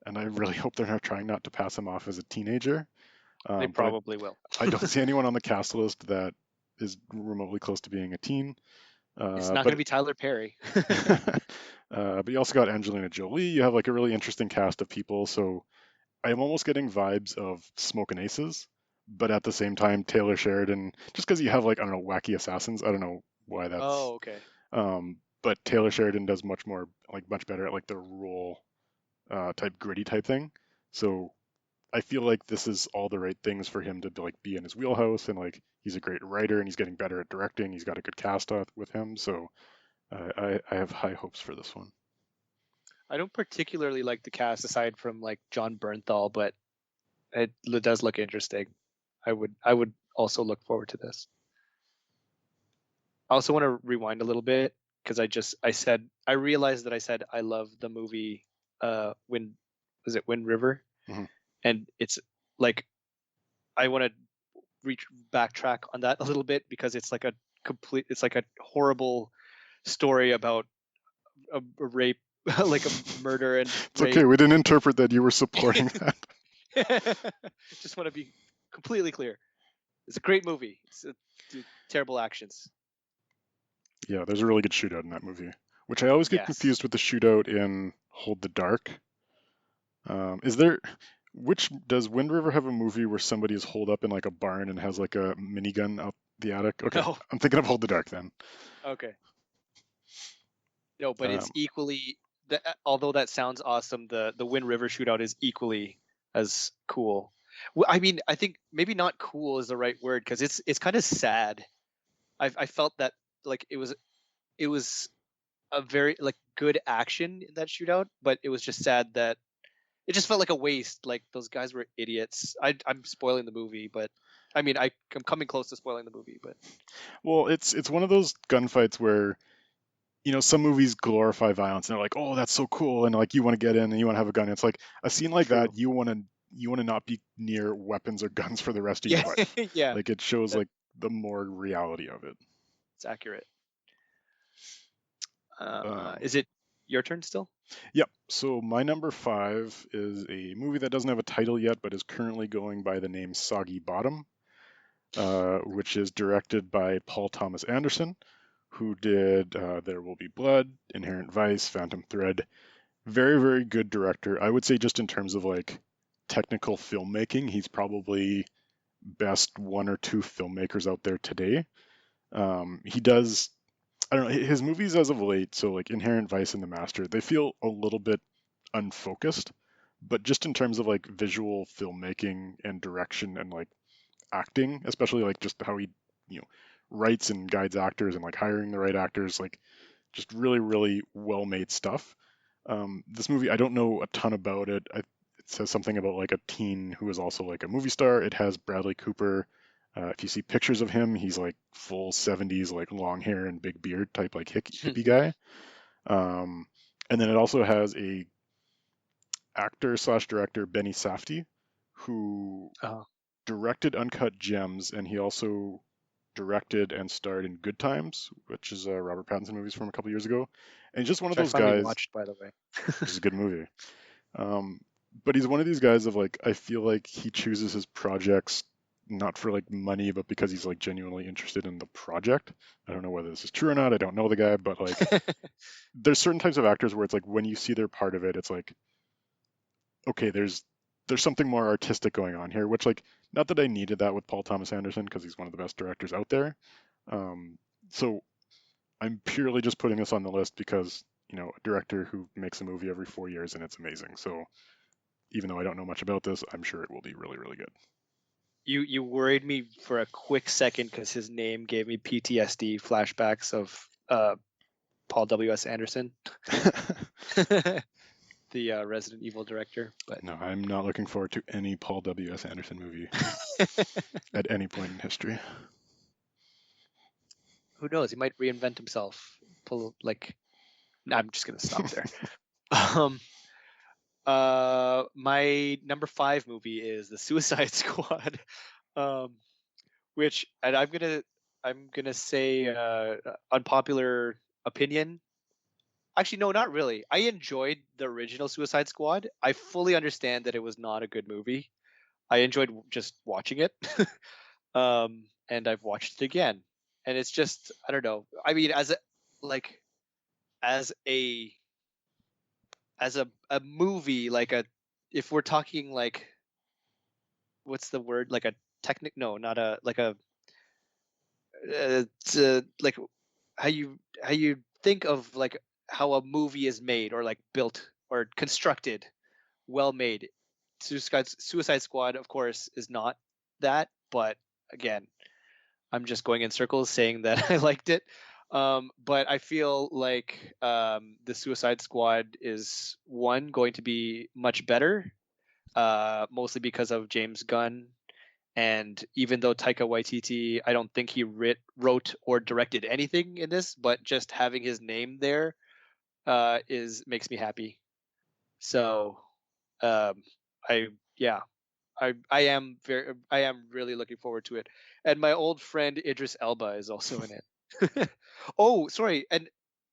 and I really hope they're not trying not to pass him off as a teenager. They But probably will. I don't see anyone on the cast list that is remotely close to being a teen. It's Uh, not going to but be Tyler Perry. but you also got Angelina Jolie. You have like a really interesting cast of people. So I'm almost getting vibes of Smoking Aces, but at the same time Taylor Sheridan. Just because you have like I don't know wacky assassins. I don't know why that's. Oh, okay. But Taylor Sheridan does much more like much better at like the rural type gritty type thing. So I feel like this is all the right things for him to like be in his wheelhouse, and like he's a great writer and he's getting better at directing. He's got a good cast with him, so I have high hopes for this one. I don't particularly like the cast aside from like John Bernthal, but it does look interesting. I would also look forward to this. I also want to rewind a little bit because I realized that I said I love the movie Wind, was it Wind River? Mm-hmm. And it's like I want to reach backtrack on that a little bit because it's like a horrible story about a rape, like a murder and It's okay. rape. We didn't interpret that you were supporting that. Just want to be completely clear. It's a great movie. Terrible actions. Yeah, there's a really good shootout in that movie, which I always get Yes. confused with the shootout in Hold the Dark. Is there which does Wind River have a movie where somebody is holed up in like a barn and has like a minigun out the attic? Okay, No. I'm thinking of Hold the Dark then. Okay. No, but Um, it's equally. Although that sounds awesome, the Wind River shootout is equally as cool. Well, I mean, I think maybe not cool is the right word because it's kind of sad. I felt that like it was a very like good action in that shootout, but it was just sad that it just felt like a waste. Like those guys were idiots. I'm spoiling the movie, but I mean I'm coming close to spoiling the movie, but well, it's one of those gunfights where some movies glorify violence and they're like, oh, that's so cool, and like you want to get in and you want to have a gun. It's like a scene like that. true. You want to not be near weapons or guns for the rest of your Yeah, life. yeah, Like it shows that's like the more reality of it. accurate. Um, Is it your turn still? Yep. So my number 5 is a movie that doesn't have a title yet, but is currently going by the name Soggy Bottom, which is directed by Paul Thomas Anderson, who did There Will Be Blood, Inherent Vice, Phantom Thread. Very, very good director. I would say just in terms of like technical filmmaking, he's probably best one or two filmmakers out there today. He does, I don't know, his movies as of late, so like Inherent Vice and The Master, they feel a little bit unfocused, but just in terms of like visual filmmaking and direction and like acting, especially like just how he, you know, writes and guides actors and like hiring the right actors, like just really, really well made stuff. This movie, I don't know a ton about it. It says something about like a teen who is also like a movie star. It has Bradley Cooper. If you see pictures of him, he's like full 70s, like long hair and big beard type, like hippie guy. Um, and then it also has a actor slash director, Benny Safdie, who Oh, directed Uncut Gems, and he also directed and starred in Good Times, which is Robert Pattinson movies from a couple years ago. And he's just one of which I those finally guys, watched, by the way. which is a good movie. Um, but he's one of these guys of like, I feel like he chooses his projects not for like money, but because he's like genuinely interested in the project. I don't know whether this is true or not. I don't know the guy, but like, there's certain types of actors where it's like when you see they're part of it, it's like, okay, there's something more artistic going on here. Which like, not that I needed that with Paul Thomas Anderson because he's one of the best directors out there. So I'm purely just putting this on the list because a director who makes a movie every 4 years and it's amazing. So even though I don't know much about this, I'm sure it will be really, really good. You worried me for a quick second because his name gave me PTSD flashbacks of Paul W.S. Anderson, the Resident Evil director. But No, I'm not looking forward to any Paul W.S. Anderson movie at any point in history. who knows? He might reinvent himself. Pull like. No, I'm just gonna stop there. um, my number 5 movie is The Suicide Squad, um, which, and I'm gonna say unpopular opinion. Actually, no, not really. I enjoyed the original Suicide Squad. I fully understand that it was not a good movie. I enjoyed just watching it, and I've watched it again, and it's just I don't know. I mean, like as a as a movie, like a if we're talking like what's the word, like a technic no not a like a like how you think of like how a movie is made or like built or constructed, well made. Suicide Squad, of course, is not that, but again, I'm just going in circles saying that I liked it. But I feel like the Suicide Squad is one going to be much better, mostly because of James Gunn. And even though Taika Waititi, I don't think he wrote or directed anything in this, but just having his name there is makes me happy. So um, I yeah, I am really looking forward to it. And my old friend Idris Elba is also in it. Oh, sorry, and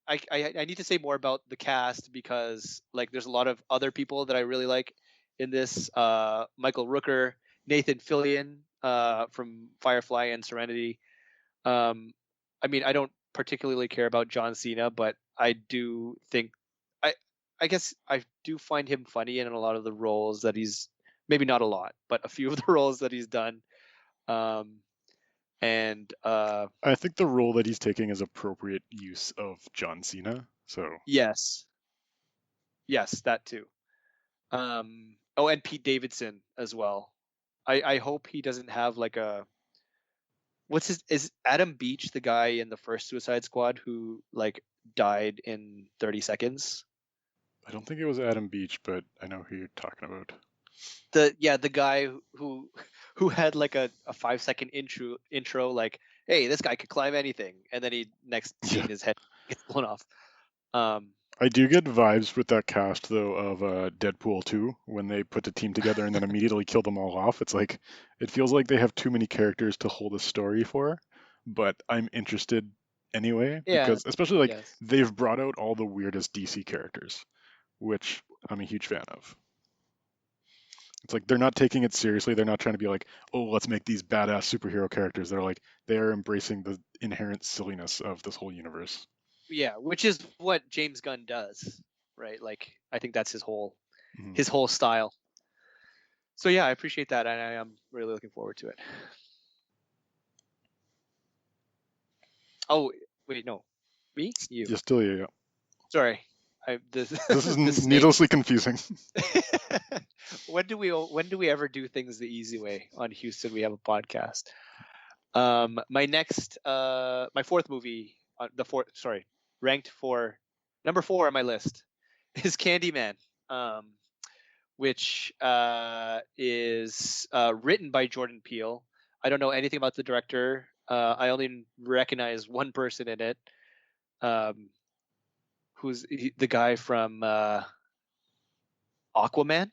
I need to say more about the cast because like there's a lot of other people that I really like in this. Michael Rooker, Nathan Fillion from Firefly and Serenity. Um, I mean, I don't particularly care about John Cena, but I do think I I guess I do find him funny in a lot of the roles that he's maybe not a lot, but a few of the roles that he's done. Um, and I think the role that he's taking is appropriate use of John Cena. So yes, yes, that too. Oh, and Pete Davidson as well. I hope he doesn't have like a what's his is Adam Beach the guy in the first Suicide Squad who like died in 30 seconds? I don't think it was Adam Beach, but I know who you're talking about. The guy who had like a 5 second intro like, hey, this guy could climb anything, and then he next Yeah. scene his head gets blown off. Um, I do get vibes with that cast though of Deadpool 2 when they put the team together and then immediately kill them all off. It's like it feels like they have too many characters to hold a story for, but I'm interested anyway, Yeah. because especially like Yes. they've brought out all the weirdest DC characters, which I'm a huge fan of. It's like they're not taking it seriously. They're not trying to be like, oh, let's make these badass superhero characters. They're like they are embracing the inherent silliness of this whole universe. Yeah, which is what James Gunn does, right? Like I think that's Mhm. his whole style. So yeah, I appreciate that, and I am really looking forward to it. Oh wait, no, me, you. Yeah, still, yeah. Sorry, This is the snake. needlessly confusing. When do we ever do things the easy way on Houston? We have a podcast. My fourth movie, the fourth, sorry, ranked for number 4 on my list is Candyman, um, which is written by Jordan Peele. I don't know anything about the director. I only recognize one person in it, um, the guy from Aquaman,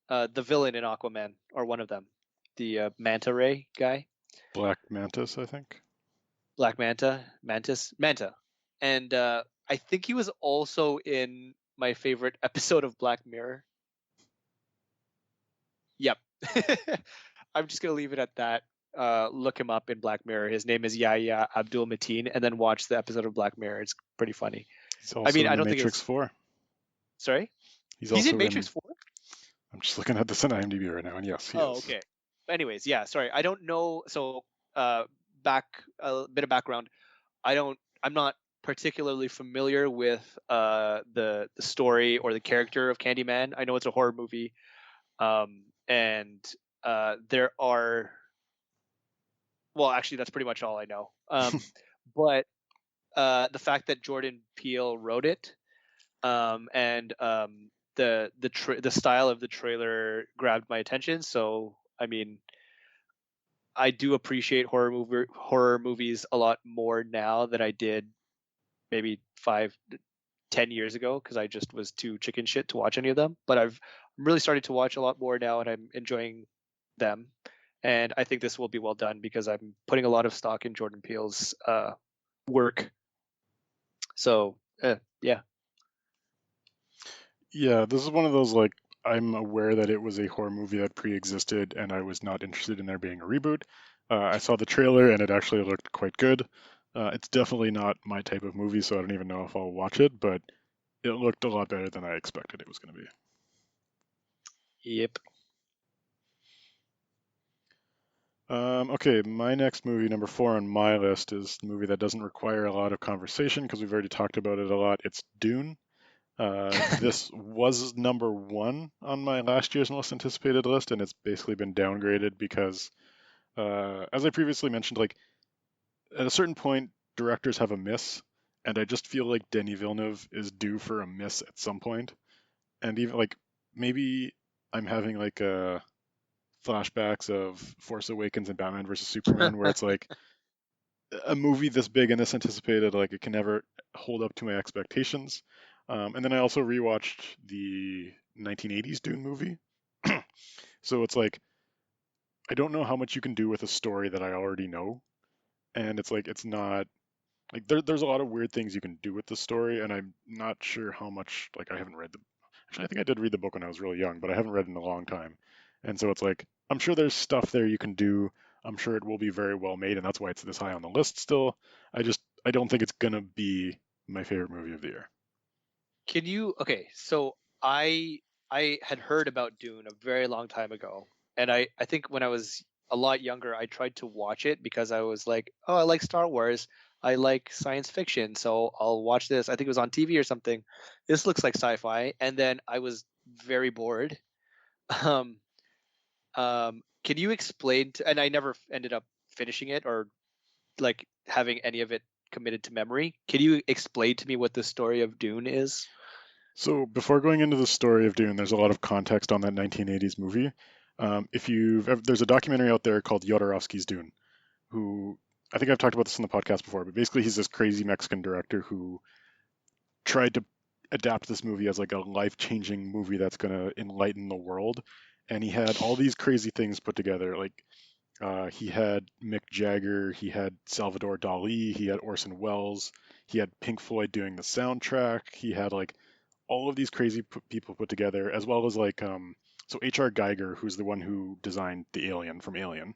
the villain in Aquaman, or one of them, the Manta Ray guy. Black Mantis, I think. Black Manta, and I think he was also in my favorite episode of Black Mirror. Yep, I'm just gonna leave it at that. Look him up in Black Mirror. His name is Yahya Abdul Mateen, and then watch the episode of Black Mirror. It's pretty funny. He's I also mean, in I The don't think Matrix it's 4. sorry. He's He's in also in. Matrix 4. I'm just looking at this on IMDb right now, and yes, he Oh, is. okay. Anyways, yeah, sorry. I don't know. So, back a bit of background. I'm not particularly familiar with the story or the character of Candyman. I know it's a horror movie, and there are well, actually, that's pretty much all I know. But the fact that Jordan Peele wrote it, and the style of the trailer grabbed my attention. So I mean, I do appreciate horror movies a lot more now than I did maybe 5-10 years ago, because I just was too chicken shit to watch any of them. But I'm really started to watch a lot more now, and I'm enjoying them. And I think this will be well done because I'm putting a lot of stock in Jordan Peele's work. So yeah. Yeah, this is one of those like I'm aware that it was a horror movie that pre-existed, and I was not interested in there being a reboot. I saw the trailer, and it actually looked quite good. It's definitely not my type of movie, so I don't even know if I'll watch it, but it looked a lot better than I expected it was going to be. Yep. Okay, my next movie, number 4 on my list, is a movie that doesn't require a lot of conversation because we've already talked about it a lot. It's Dune. This was number 1 on my last year's most anticipated list, and it's basically been downgraded because, as I previously mentioned, like at a certain point, directors have a miss, and I just feel like Denis Villeneuve is due for a miss at some point. And even like maybe I'm having like flashbacks of Force Awakens and Batman versus Superman, where it's like a movie this big and this anticipated, like it can never hold up to my expectations. And then I also rewatched the 1980s Dune movie, so it's like I don't know how much you can do with a story that I already know, and it's like it's not like there's a lot of weird things you can do with the story, and I'm not sure how much like I haven't read the actually I think I did read the book when I was really young, but I haven't read it in a long time, and so it's like I'm sure there's stuff there you can do. I'm sure it will be very well made, and that's why it's this high on the list still. I don't think it's gonna be my favorite movie of the year. Can you? Okay, so I had heard about Dune a very long time ago, and I think when I was a lot younger, I tried to watch it because I was like, oh, I like Star Wars, I like science fiction, so I'll watch this. I think it was on TV or something. This looks like sci-fi, and then I was very bored. Um, can you explain to? And I never ended up finishing it or like having any of it committed to memory. Can you explain to me what the story of Dune is? So before going into the story of Dune, there's a lot of context on that 1980s movie. If there's a documentary out there called Jodorowsky's Dune, who I think I've talked about this on the podcast before, but basically he's this crazy Mexican director who tried to adapt this movie as like a life-changing movie that's going to enlighten the world, and he had all these crazy things put together. Like He had Mick Jagger, he had Salvador Dali, he had Orson Welles, he had Pink Floyd doing the soundtrack. He had like all of these crazy people put together, as well as like so H.R. Geiger, who's the one who designed the alien from Alien,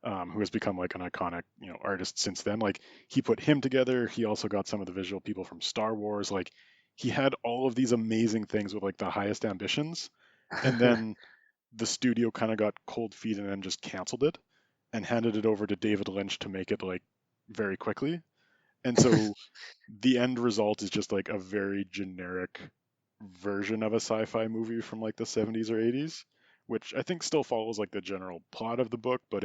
who has become like an iconic artist since then. Like he put him together. He also got some of the visual people from Star Wars. Like he had all of these amazing things with like the highest ambitions, and then the studio kind of got cold feet and then just canceled it and handed it over to David Lynch to make it like very quickly. And so the end result is just like a very generic version of a sci-fi movie from like the 70s or 80s, which I think still follows like the general plot of the book, but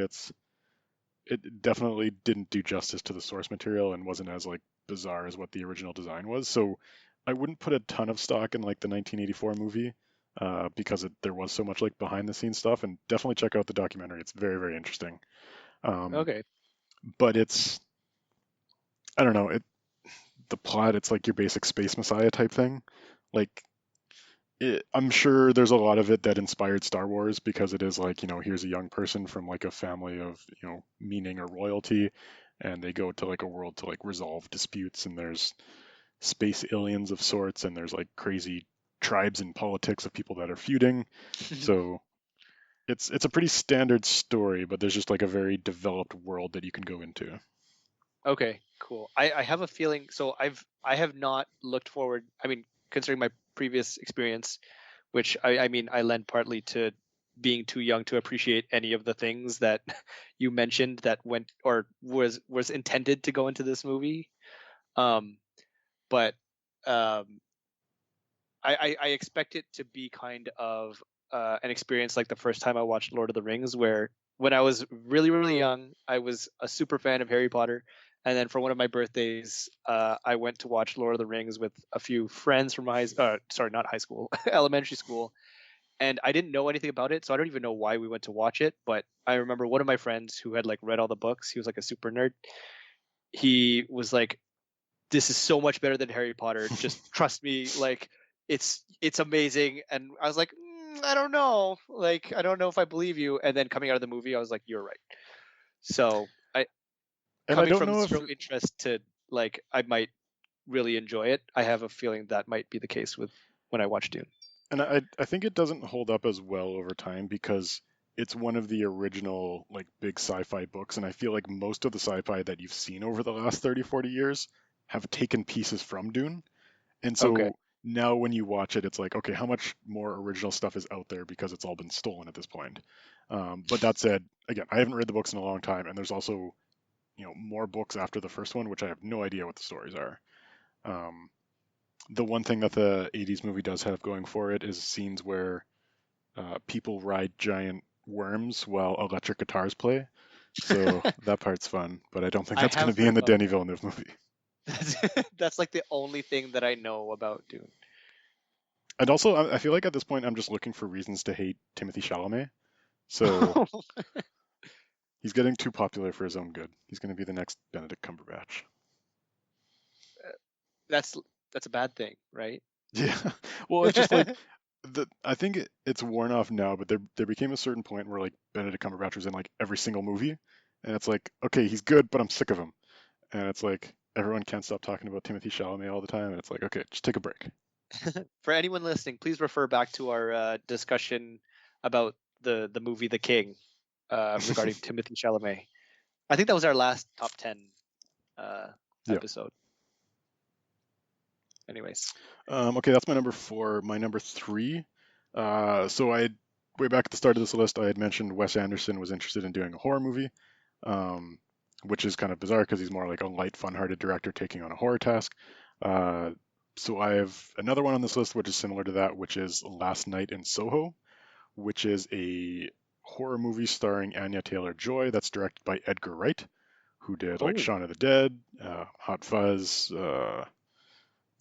it definitely didn't do justice to the source material and wasn't as like bizarre as what the original design was. So I wouldn't put a ton of stock in like the 1984 movie because there was so much like behind the scenes stuff. And definitely check out the documentary. It's very very interesting. Um, Okay. but I don't know the plot. It's like your basic space messiah type thing. Like I'm sure there's a lot of it that inspired Star Wars because it is like, here's a young person from like a family of, meaning or royalty, and they go to like a world to like resolve disputes, and there's space aliens of sorts, and there's like crazy tribes and politics of people that are feuding. So it's a pretty standard story, but there's just like a very developed world that you can go into. Okay, cool. I have a feeling. So I have not looked forward. I mean, considering my previous experience, which I mean I lend partly to being too young to appreciate any of the things that you mentioned that went or was intended to go into this movie. Um, but um, I expect it to be kind of an experience like the first time I watched Lord of the Rings, where when I was really, really young, I was a super fan of Harry Potter. And then for one of my birthdays, I went to watch Lord of the Rings with a few friends from sorry, not high school, elementary school. And I didn't know anything about it, so I don't even know why we went to watch it. But I remember one of my friends who had like read all the books. He was like a super nerd. He was like, this is so much better than Harry Potter. Just trust me, like it's amazing. And I was like, I don't know, like I don't know if I believe you. And then coming out of the movie, I was like, you're right. So I And I coming don't from know if zero interest to like I might really enjoy it. I have a feeling that might be the case with when I watch Dune. and I think it doesn't hold up as well over time because it's one of the original like big sci-fi books, and I feel like most of the sci-fi that you've seen over the last 30, 40 years have taken pieces from Dune. And Okay. so now when you watch it, it's like, okay, how much more original stuff is out there because it's all been stolen at this point. But that said, again, I haven't read the books in a long time, and there's also, more books after the first one, which I have no idea what the stories are. Um, the one thing that the 80s movie does have going for it is scenes where people ride giant worms while electric guitars play. So that part's fun, but I don't think I that's going have to be heard in the about Denis that. Villeneuve movie. That's like the only thing that I know about Dune. And also, I feel like at this point, I'm just looking for reasons to hate Timothy Chalamet. So he's getting too popular for his own good. He's going to be the next Benedict Cumberbatch. that's that's a bad thing, right? Yeah. Well, it's just like I think it's worn off now, but there became a certain point where like Benedict Cumberbatch was in like every single movie, and it's like, okay, he's good, but I'm sick of him. And it's like everyone can't stop talking about Timothy Chalamet all the time, and it's like, okay, just take a break. For anyone listening, please refer back to our discussion about the movie The King regarding Timothy Chalamet. I think that was our last top 10 uh, Yeah. episode. Anyways, Okay, that's my number four. My number three. So way back at the start of this list, I had mentioned Wes Anderson was interested in doing a horror movie, um, which is kind of bizarre because he's more like a light, fun-hearted director taking on a horror task. Uh, so I have another one on this list which is similar to that, which is Last Night in Soho, which is a horror movie starring Anya Taylor-Joy that's directed by Edgar Wright, who did like oh, Shaun of the Dead, Hot Fuzz,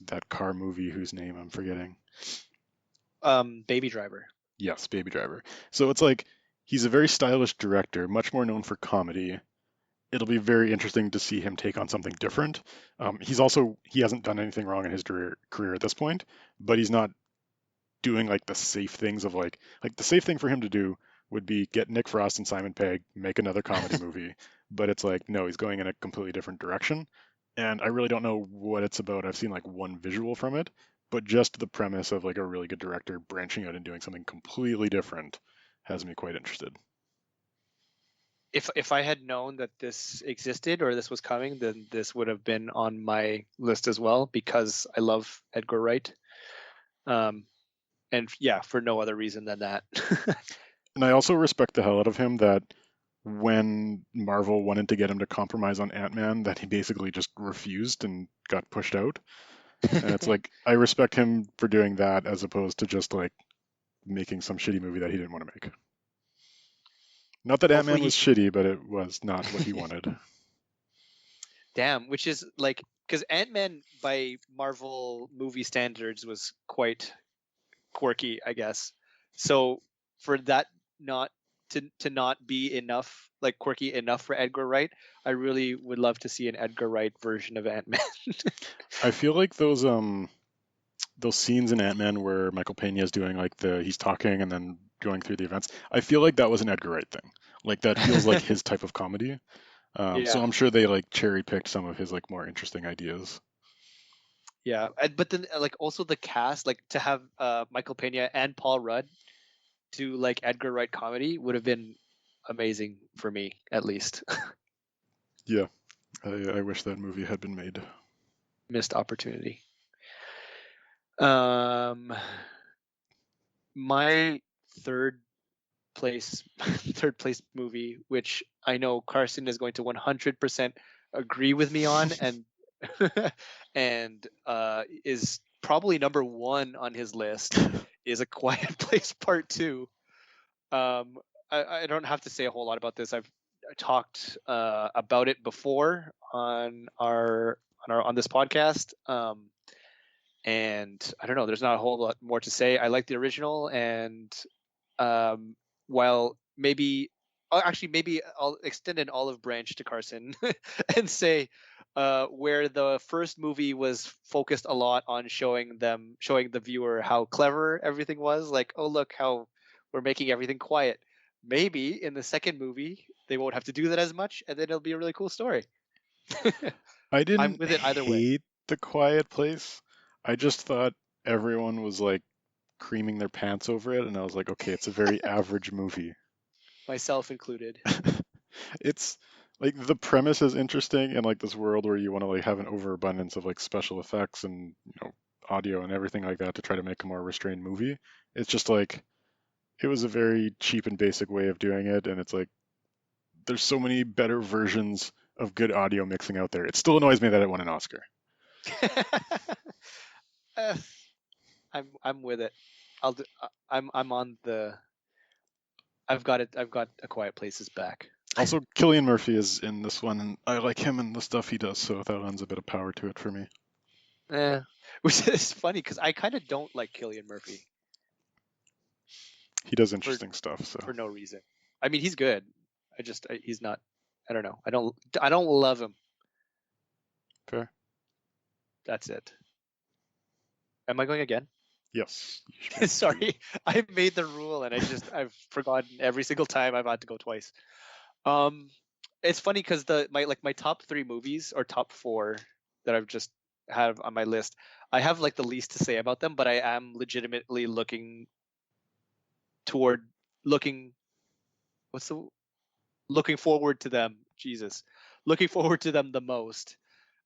that car movie whose name I'm forgetting. Baby Driver. Yes, Baby Driver. So it's like he's a very stylish director, much more known for comedy. It'll be very interesting to see him take on something different. He hasn't done anything wrong in his career at this point, but he's not doing like the safe things of like the safe thing for him to do would be get Nick Frost and Simon Pegg, make another comedy movie. But it's like, no, he's going in a completely different direction. And I really don't know what it's about. I've seen like one visual from it, but just the premise of like a really good director branching out and doing something completely different has me quite interested. If I had known that this existed or this was coming, then this would have been on my list as well because I love Edgar Wright. Um, and yeah, for no other reason than that. And I also respect the hell out of him that when Marvel wanted to get him to compromise on Ant-Man, that he basically just refused and got pushed out. And it's like I respect him for doing that as opposed to just like making some shitty movie that he didn't want to make. Not that Hopefully Ant-Man was he shitty, but it was not what he wanted. damn, which is like because Ant-Man by Marvel movie standards was quite quirky, I guess. So for that not to not be enough like quirky enough for Edgar Wright, I really would love to see an Edgar Wright version of Ant-Man. I feel like those scenes in Ant-Man where Michael Pena is doing like he's talking and then going through the events. I feel like that was an Edgar Wright thing. Like that feels like his type of comedy. So Yeah. I'm sure they like cherry picked some of his like more interesting ideas. Yeah, but then like also the cast, like to have Michael Pena and Paul Rudd do like Edgar Wright comedy would have been amazing for me, at least. Yeah, I wish that movie had been made. Missed opportunity. Um, my third third place movie, which I know Carson is going to 100% agree with me on, and and is probably number one on his list, is A Quiet Place Part Two. Um, I don't have to say a whole lot about this. I've talked about it before on this podcast. And I don't know. There's not a whole lot more to say. I like the original, and um, while maybe actually maybe I'll extend an olive branch to Carson and say where the first movie was focused a lot on showing the viewer how clever everything was, like, oh look how we're making everything quiet. Maybe in the second movie they won't have to do that as much, and then it'll be a really cool story. I I'm didn't with it either way. hate The Quiet Place. I just thought everyone was like creaming their pants over it, and I was like, okay, it's a very average movie. Myself included. It's like the premise is interesting, and like this world where you want to like have an overabundance of like special effects and audio and everything like that to try to make a more restrained movie. It's just like it was a very cheap and basic way of doing it, and it's like there's so many better versions of good audio mixing out there. It still annoys me that it won an Oscar. uh, I'm with it. I'll do, I'm on the. I've got it. I've got A Quiet Place's back. Also, Killian Murphy is in this one, and I like him and the stuff he does, so that lends a bit of power to it for me. Which is funny because I kind of don't like Killian Murphy He does for interesting stuff, so for no reason. I mean, he's good. He's not. I don't know. I don't love him. fair. That's it. Am I going again? Yes. Sorry, I made the rule and I've forgotten every single time I've had to go twice. Um, it's funny because my top three movies or top four that I've just have on my list, I have like the least to say about them, but I am legitimately toward looking what's the looking forward to them. Jesus, looking forward to them the most.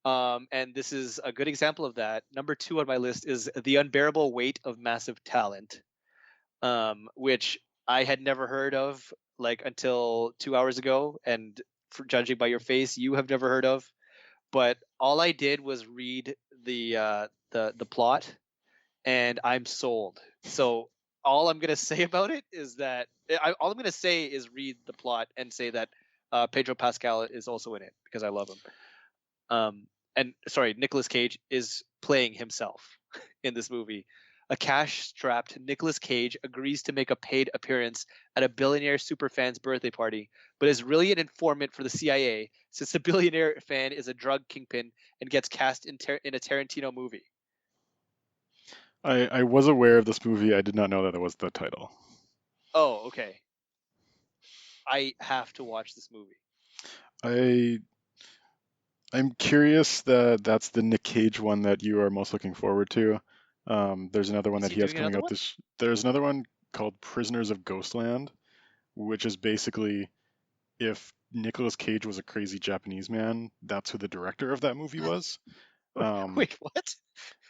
And this is a good example of that. Number two on my list is The Unbearable Weight of Massive Talent, which I had never heard of like until 2 hours ago, and for judging by your face, you have never heard of. But all I did was read the plot, and I'm sold. So all I'm gonna say about it is that all I'm gonna say is read the plot and say that Pedro Pascal is also in it because I love him. And sorry, Nicolas Cage is playing himself in this movie. A cash-strapped Nicolas Cage agrees to make a paid appearance at a billionaire superfan's birthday party, but is really an informant for the CIA since the billionaire fan is a drug kingpin and gets cast in a Tarantino movie. I was aware of this movie. I did not know that it was the title. Oh, okay. I have to watch this movie. I I'm curious that that's the Nick Cage one that you are most looking forward to. There's another one Is that he he has doing coming another out one? this. There's another one called Prisoners of Ghostland, which is basically if Nicolas Cage was a crazy Japanese man, that's who the director of that movie was. Um, Wait, what?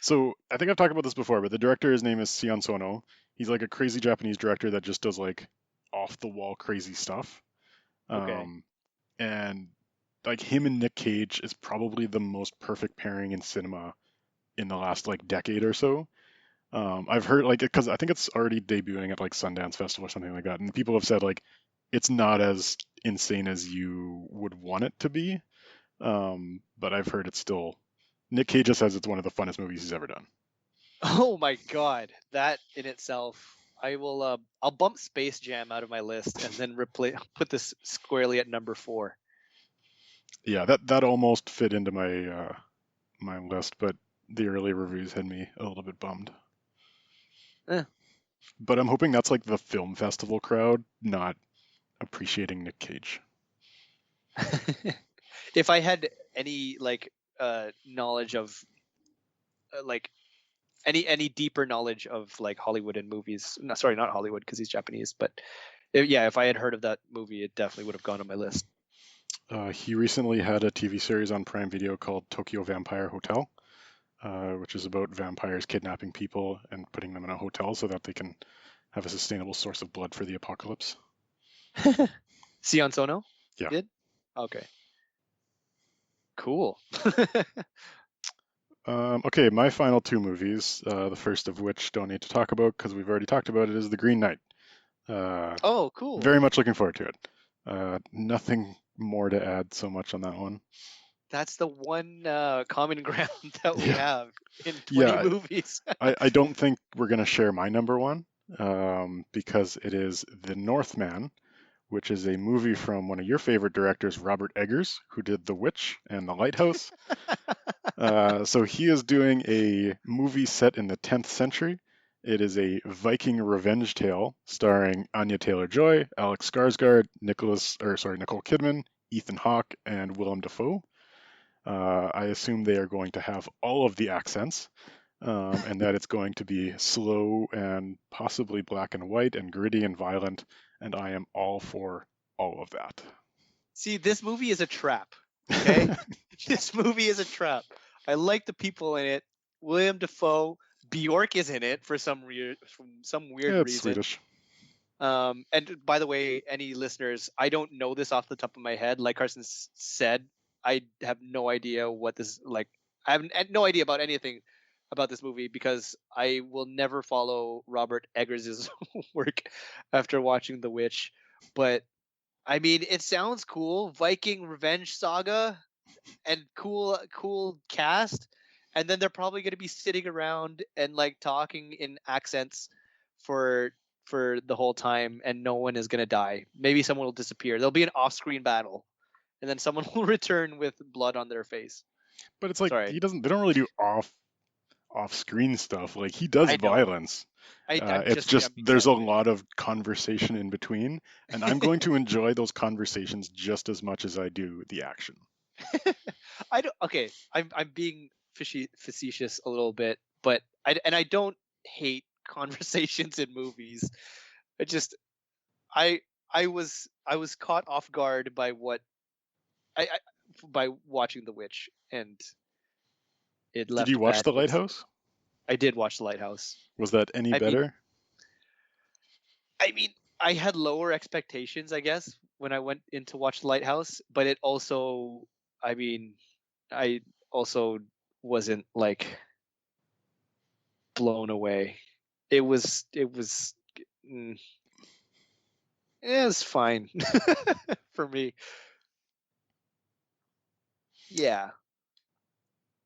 so I think I've talked about this before, but the director, his name is Sion Sono. He's like a crazy Japanese director that just does like off the wall crazy stuff. Okay. Um, and like him and Nick Cage is probably the most perfect pairing in cinema in the last like decade or so. I've heard like because I think it's already debuting at like Sundance Festival or something like that, and people have said like it's not as insane as you would want it to be. But I've heard it's still. Nick Cage just says it's one of the funnest movies he's ever done. Oh my god, that in itself. I will. I'll bump Space Jam out of my list and then put this squarely at number 4. Yeah, that almost fit into my list, but the early reviews had me a little bit bummed. Eh. But I'm hoping that's like the film festival crowd not appreciating Nick Cage. If I had any like knowledge of like any deeper knowledge of like Hollywood and movies, no, sorry, not Hollywood because he's Japanese, but yeah, if I had heard of that movie, it definitely would have gone on my list. He recently had a TV series on Prime Video called Tokyo Vampire Hotel, which is about vampires kidnapping people and putting them in a hotel so that they can have a sustainable source of blood for the apocalypse. Sion Sono Yeah. did? Okay. Cool. Okay, my final two movies, the first of which don't need to talk about because we've already talked about it, is The Green Knight. Uh, Oh, cool. very much looking forward to it. Nothing more to add so much on that one. That's the one common ground that we Yeah, have in 20 yeah. movies. I don't think we're gonna share my number one because it is The Northman, which is a movie from one of your favorite directors, Robert Eggers, who did The Witch and The Lighthouse. So he is doing a movie set in the 10th century. It is a Viking revenge tale starring Anya Taylor-Joy, Alex Skarsgård, Nicole Kidman, Ethan Hawke, and Willem Dafoe. I assume they are going to have all of the accents, and that it's going to be slow and possibly black and white and gritty and violent, and I am all for all of that. See, this movie is a trap. Okay? This movie is a trap. I like the people in it. William Dafoe, Bjork is in it for some weird Yeah, it's reason. Swedish. And by the way, any listeners, I don't know this off the top of my head. Like Carson said, I have no idea what this like. I have no idea about anything about this movie because I will never follow Robert Eggers' work after watching The Witch. But I mean, it sounds cool. Viking revenge saga and cool cast. And then they're probably going to be sitting around and like talking in accents for the whole time, and no one is going to die. Maybe someone will disappear. There'll be an off-screen battle, and then someone will return with blood on their face. But it's like Sorry, he doesn't. They don't really do off screen stuff. Like he does I know. violence. I'm It's just just I'm there's a exaggerating. lot of conversation in between, and I'm going to enjoy those conversations just as much as I do the action. I don't. Okay, I'm being facetious a little bit, but I don't hate conversations in movies. I just I I was caught off guard by what I by watching The Witch, and it Did left you a watch bad The taste. Lighthouse? I did watch The Lighthouse. Was that any I mean, better? I mean, I had lower expectations, I guess, when I went in to watch The Lighthouse, but it also, I mean, I also wasn't like blown away. It was mm, it was fine for me. Yeah.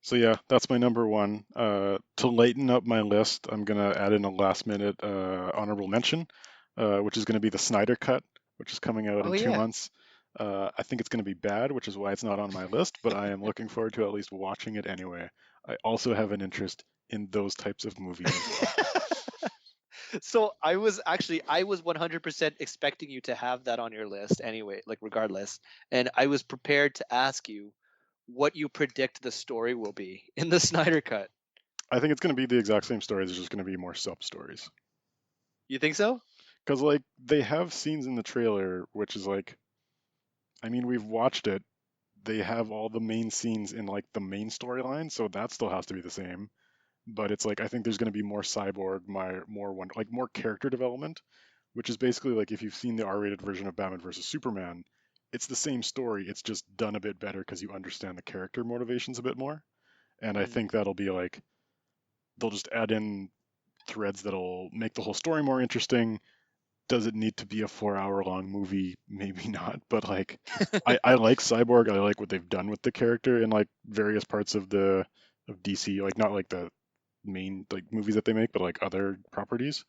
So yeah, that's my number one. To lighten up my list, I'm gonna add in a last minute honorable mention, which is gonna be the Snyder Cut, which is coming out Oh in two yeah. months. I think it's gonna be bad, which is why it's not on my list, but I am looking forward to at least watching it anyway. I also have an interest in those types of movies as well. So I was 100% expecting you to have that on your list anyway, like regardless. And I was prepared to ask you what you predict the story will be in the Snyder Cut. I think it's going to be the exact same story. There's just going to be more sub stories. You think so? Because like they have scenes in the trailer, which is like, I mean, we've watched it. They have all the main scenes in like the main storyline, so that still has to be the same. But it's like I think there's going to be more cyborg, like more character development, which is basically like if you've seen the R-rated version of Batman versus Superman, it's the same story. It's just done a bit better because you understand the character motivations a bit more. And I Mm. think that'll be like they'll just add in threads that'll make the whole story more interesting. Does it need to be a 4 hour long movie? Maybe not, but like I like Cyborg. I like what they've done with the character in like various parts of the of DC, like not like the main like movies that they make, but like other properties.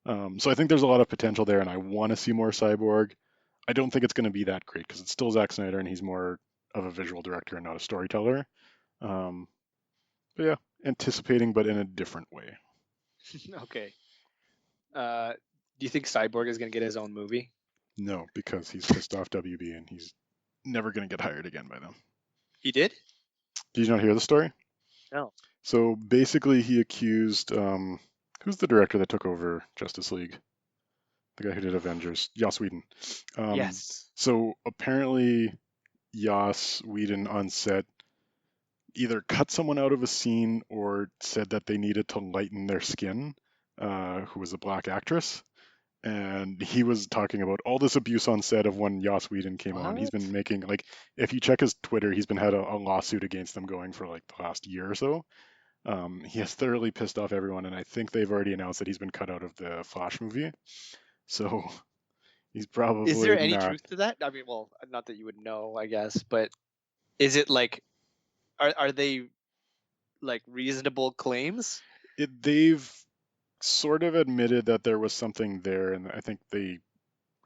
So I think there's a lot of potential there, and I want to see more Cyborg. I don't think it's going to be that great because it's still Zack Snyder, and he's more of a visual director and not a storyteller. Um, but yeah, anticipating, but in a different way. Okay. Do you think Cyborg is going to get his own movie? No, because he's pissed off WB, and he's never going to get hired again by them. He did? Did you not hear the story? No. So basically, he accused who's the director that took over Justice League? The guy who did Avengers, Joss Whedon. Um, Yes. so apparently, Joss Whedon on set either cut someone out of a scene or said that they needed to lighten their skin, who was a black actress. And he was talking about all this abuse on set of when Joss Whedon came on. He's been What? making like, if you check his Twitter, he's been had a lawsuit against them going for like the last year or so. He has thoroughly pissed off everyone, and I think they've already announced that he's been cut out of the Flash movie. So he's Is there probably any not. truth to that? I mean, well, not that you would know, I guess, but is it like are they like reasonable claims? They've sort of admitted that there was something there, and I think they,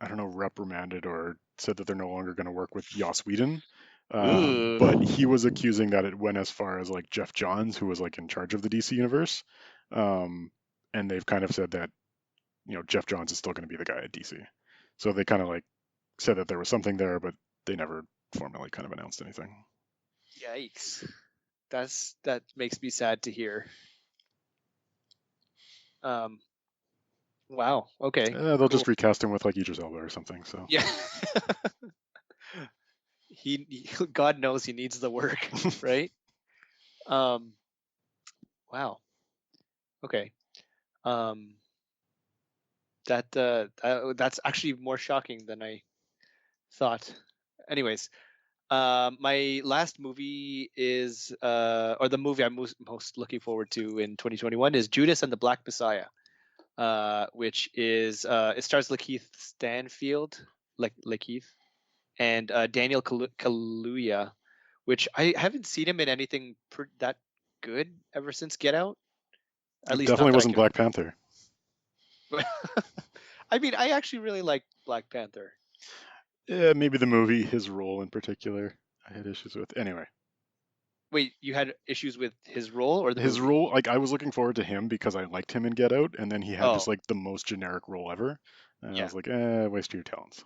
I don't know, reprimanded or said that they're no longer going to work with Joss Whedon. But he Ooh. was accusing that it went as far as like Jeff Johns, who was like in charge of the DC universe, um, and they've kind of said that Jeff Johns is still going to be the guy at DC. So they kind of like said that there was something there, but they never formally kind of announced anything. Yikes. That makes me sad to hear. Um wow. Okay. They'll Cool. just recast him with like Idris Elba or something. So Yeah. God knows he needs the work, right? Um wow. Okay. Um that's actually more shocking than I thought. Anyways, my last movie is, or the movie I'm most looking forward to in 2021 is Judas and the Black Messiah, which is it stars Lakeith Stanfield, like Lakeith, and Daniel Kaluuya, which I haven't seen him in anything that good ever since Get Out. At it least not definitely that I wasn't can Black Panther. remember. I mean, I actually really like Black Panther. Yeah, maybe the movie, his role in particular, I had issues with. Anyway, Wait, you had issues with his role or the his movie? role, like I was looking forward to him because I liked him in Get Out, and then he had just Oh, like the most generic role ever. And I yeah. was like, waste your talents.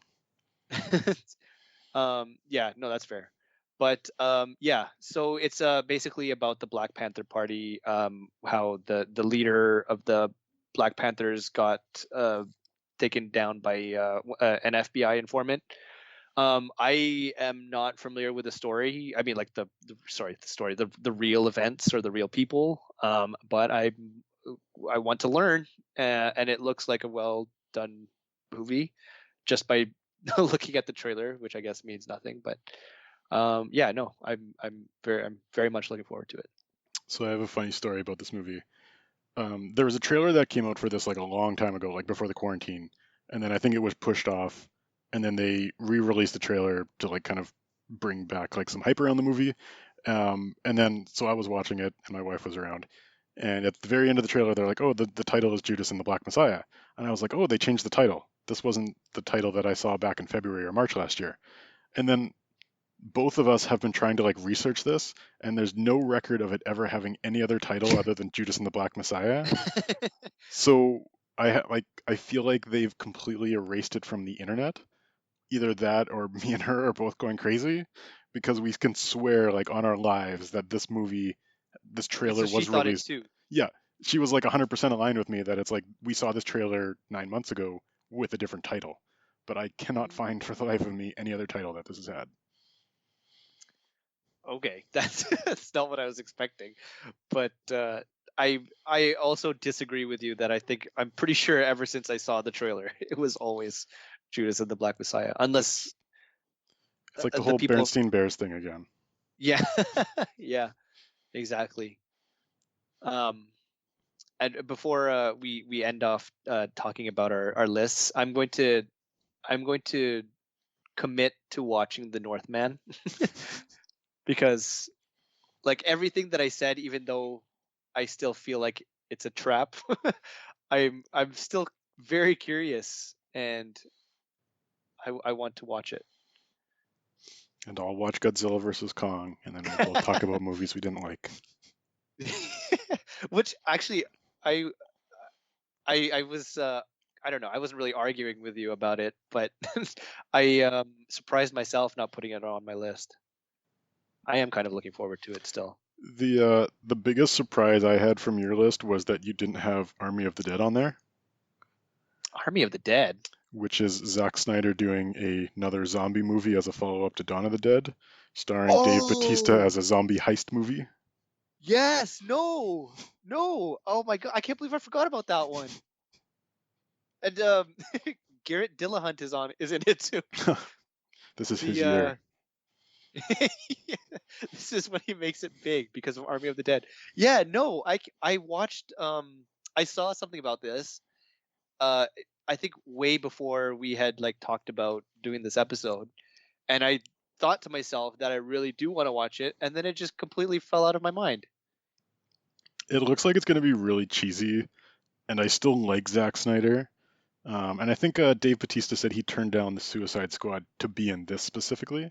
Yeah, no, that's fair. But yeah, so it's basically about the Black Panther Party, how the leader of the Black Panthers got taken down by an FBI informant. I am not familiar with the story. I mean, like the story, the real events or the real people. But I want to learn, and it looks like a well done movie just by looking at the trailer, which I guess means nothing. But yeah, no, I'm very much looking forward to it. So I have a funny story about this movie. There was a trailer that came out for this like a long time ago, like before the quarantine, and then I think it was pushed off, and then they re-released the trailer to like kind of bring back like some hype around the movie. And then so I was watching it, and my wife was around, and at the very end of the trailer, they're like, "Oh, the title is Judas and the Black Messiah," and I was like, "Oh, they changed the title. This wasn't the title that I saw back in February or March last year." And then both of us have been trying to like research this, and there's no record of it ever having any other title other than Judas and the Black Messiah. So I feel like they've completely erased it from the internet. Either that or me and her are both going crazy because we can swear like on our lives that this And so trailer she was thought it released. too. Yeah, she was like 100% aligned with me that it's like we saw this trailer 9 months ago with a different title, but I cannot find for the life of me any other title that this has had. Okay, that's not what I was expecting, but I also disagree with you that I'm pretty sure ever since I saw the trailer, it was always Judas and the Black Messiah, unless It's like the the whole people. Bernstein Bears thing again. Yeah, yeah, exactly. Um, and before we end off talking about our lists, I'm going to commit to watching The Northman because like everything that I said, even though I still feel like it's a trap, I'm still very curious and I want to watch it. And I'll watch Godzilla versus Kong, and then we'll both talk about movies we didn't like. Which actually I I was I don't know, I wasn't really arguing with you about it, but I surprised myself not putting it on my list. I am kind of looking forward to it still. The biggest surprise I had from your list was that you didn't have Army of the Dead on there, Army of the Dead. which is Zack Snyder doing another zombie movie as a follow-up to Dawn of the Dead, starring Dave Bautista Oh, as a zombie heist movie. yes, no, no. Oh my god, I can't believe I forgot about that one. And Garrett Dillahunt is in it too. This is his The year. this is when he makes it big because of Army of the Dead. Yeah, no, I watched I saw something about this. Uh, I think way before we had like talked about doing this episode, and I thought to myself that I really do want to watch it, and then it just completely fell out of my mind. It looks like it's going to be really cheesy, and I still like Zack Snyder. And I think Dave Bautista said he turned down the Suicide Squad to be in this specifically.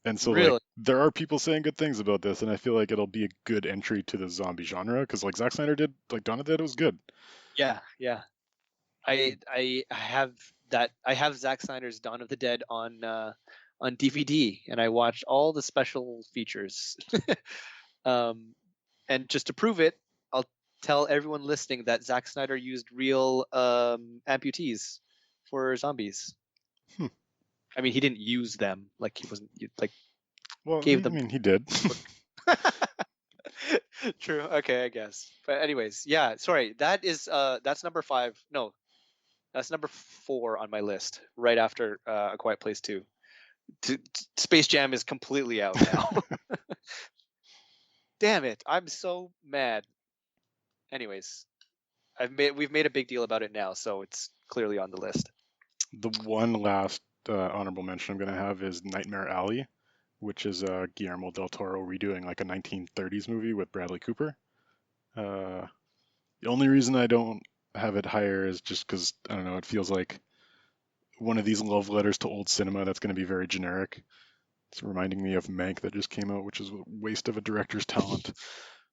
And so like Really? there are people saying good things about this, and I feel like it'll be a good entry to the zombie genre because like Zack Snyder did, like Dawn of the Dead was good. Yeah, yeah. I have that. I have Zack Snyder's Dawn of the Dead on DVD, and I watched all the special features. um, and just to prove it, I'll tell everyone listening that Zack Snyder used real amputees for zombies. Hmm. I mean, he didn't use them like he wasn't like Well, I gave them. mean he did. True. Okay, I guess. But anyways, yeah. Sorry, that's number 5. No, that's number 4 on my list, right after A Quiet Place 2. Space Jam is completely out now. Damn it! I'm so mad. Anyways, we've made a big deal about it now, so it's clearly on the list. The one last honorable mention I'm going to have is Nightmare Alley, which is Guillermo del Toro redoing like a 1930s movie with Bradley Cooper. Uh, the only reason I don't have it higher is just because I don't know. It feels like one of these love letters to old cinema that's going to be very generic. It's reminding me of Mank that just came out, which is a waste of a director's talent.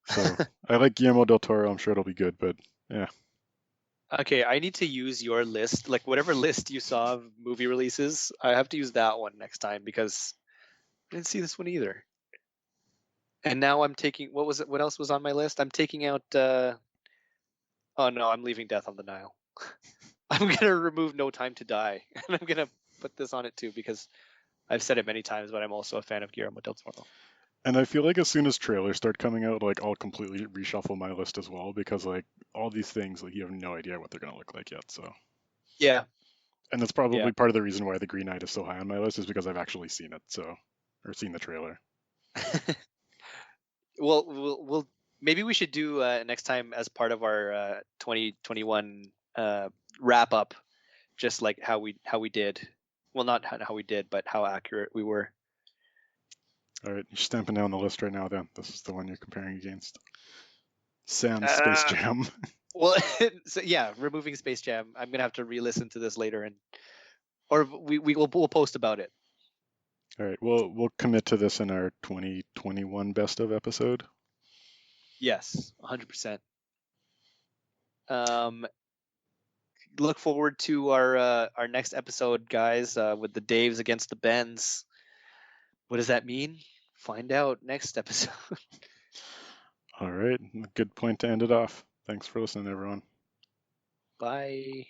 So I like Guillermo del Toro. I'm sure it'll be good, but yeah. Okay, I need to use your list, like whatever list you saw of movie releases. I have to use that one next time because I didn't see this one either. And now I'm taking what was it? What else was on my list? I'm taking out. Oh no, I'm leaving Death on the Nile. I'm gonna remove No Time to Die, and I'm gonna put this on it too because I've said it many times, but I'm also a fan of Guillermo del Toro. And I feel like as soon as trailers start coming out, like I'll completely reshuffle my list as well because like all these things, like you have no idea what they're gonna look like yet. So, Yeah, and that's yeah. probably part of the reason why The Green Knight is so high on my list is because I've actually seen it. So, or seen the trailer. Well, we'll maybe we should do next time as part of our 2021 wrap up, just like how we did. Well, not how we did, but how accurate we were. All right, you're stamping down the list right now. Then this is the one you're comparing against. Sans Space Uh, Jam. well, so yeah, removing Space Jam. I'm gonna have to re-listen to this later, and or we'll post about it. All right, we'll commit to this in our 2021 best of episode. Yes, 100%. Um, look forward to our next episode, guys, with the Daves against the Bens. What does that mean? Find out next episode. All right, good point to end it off. Thanks for listening, everyone. Bye.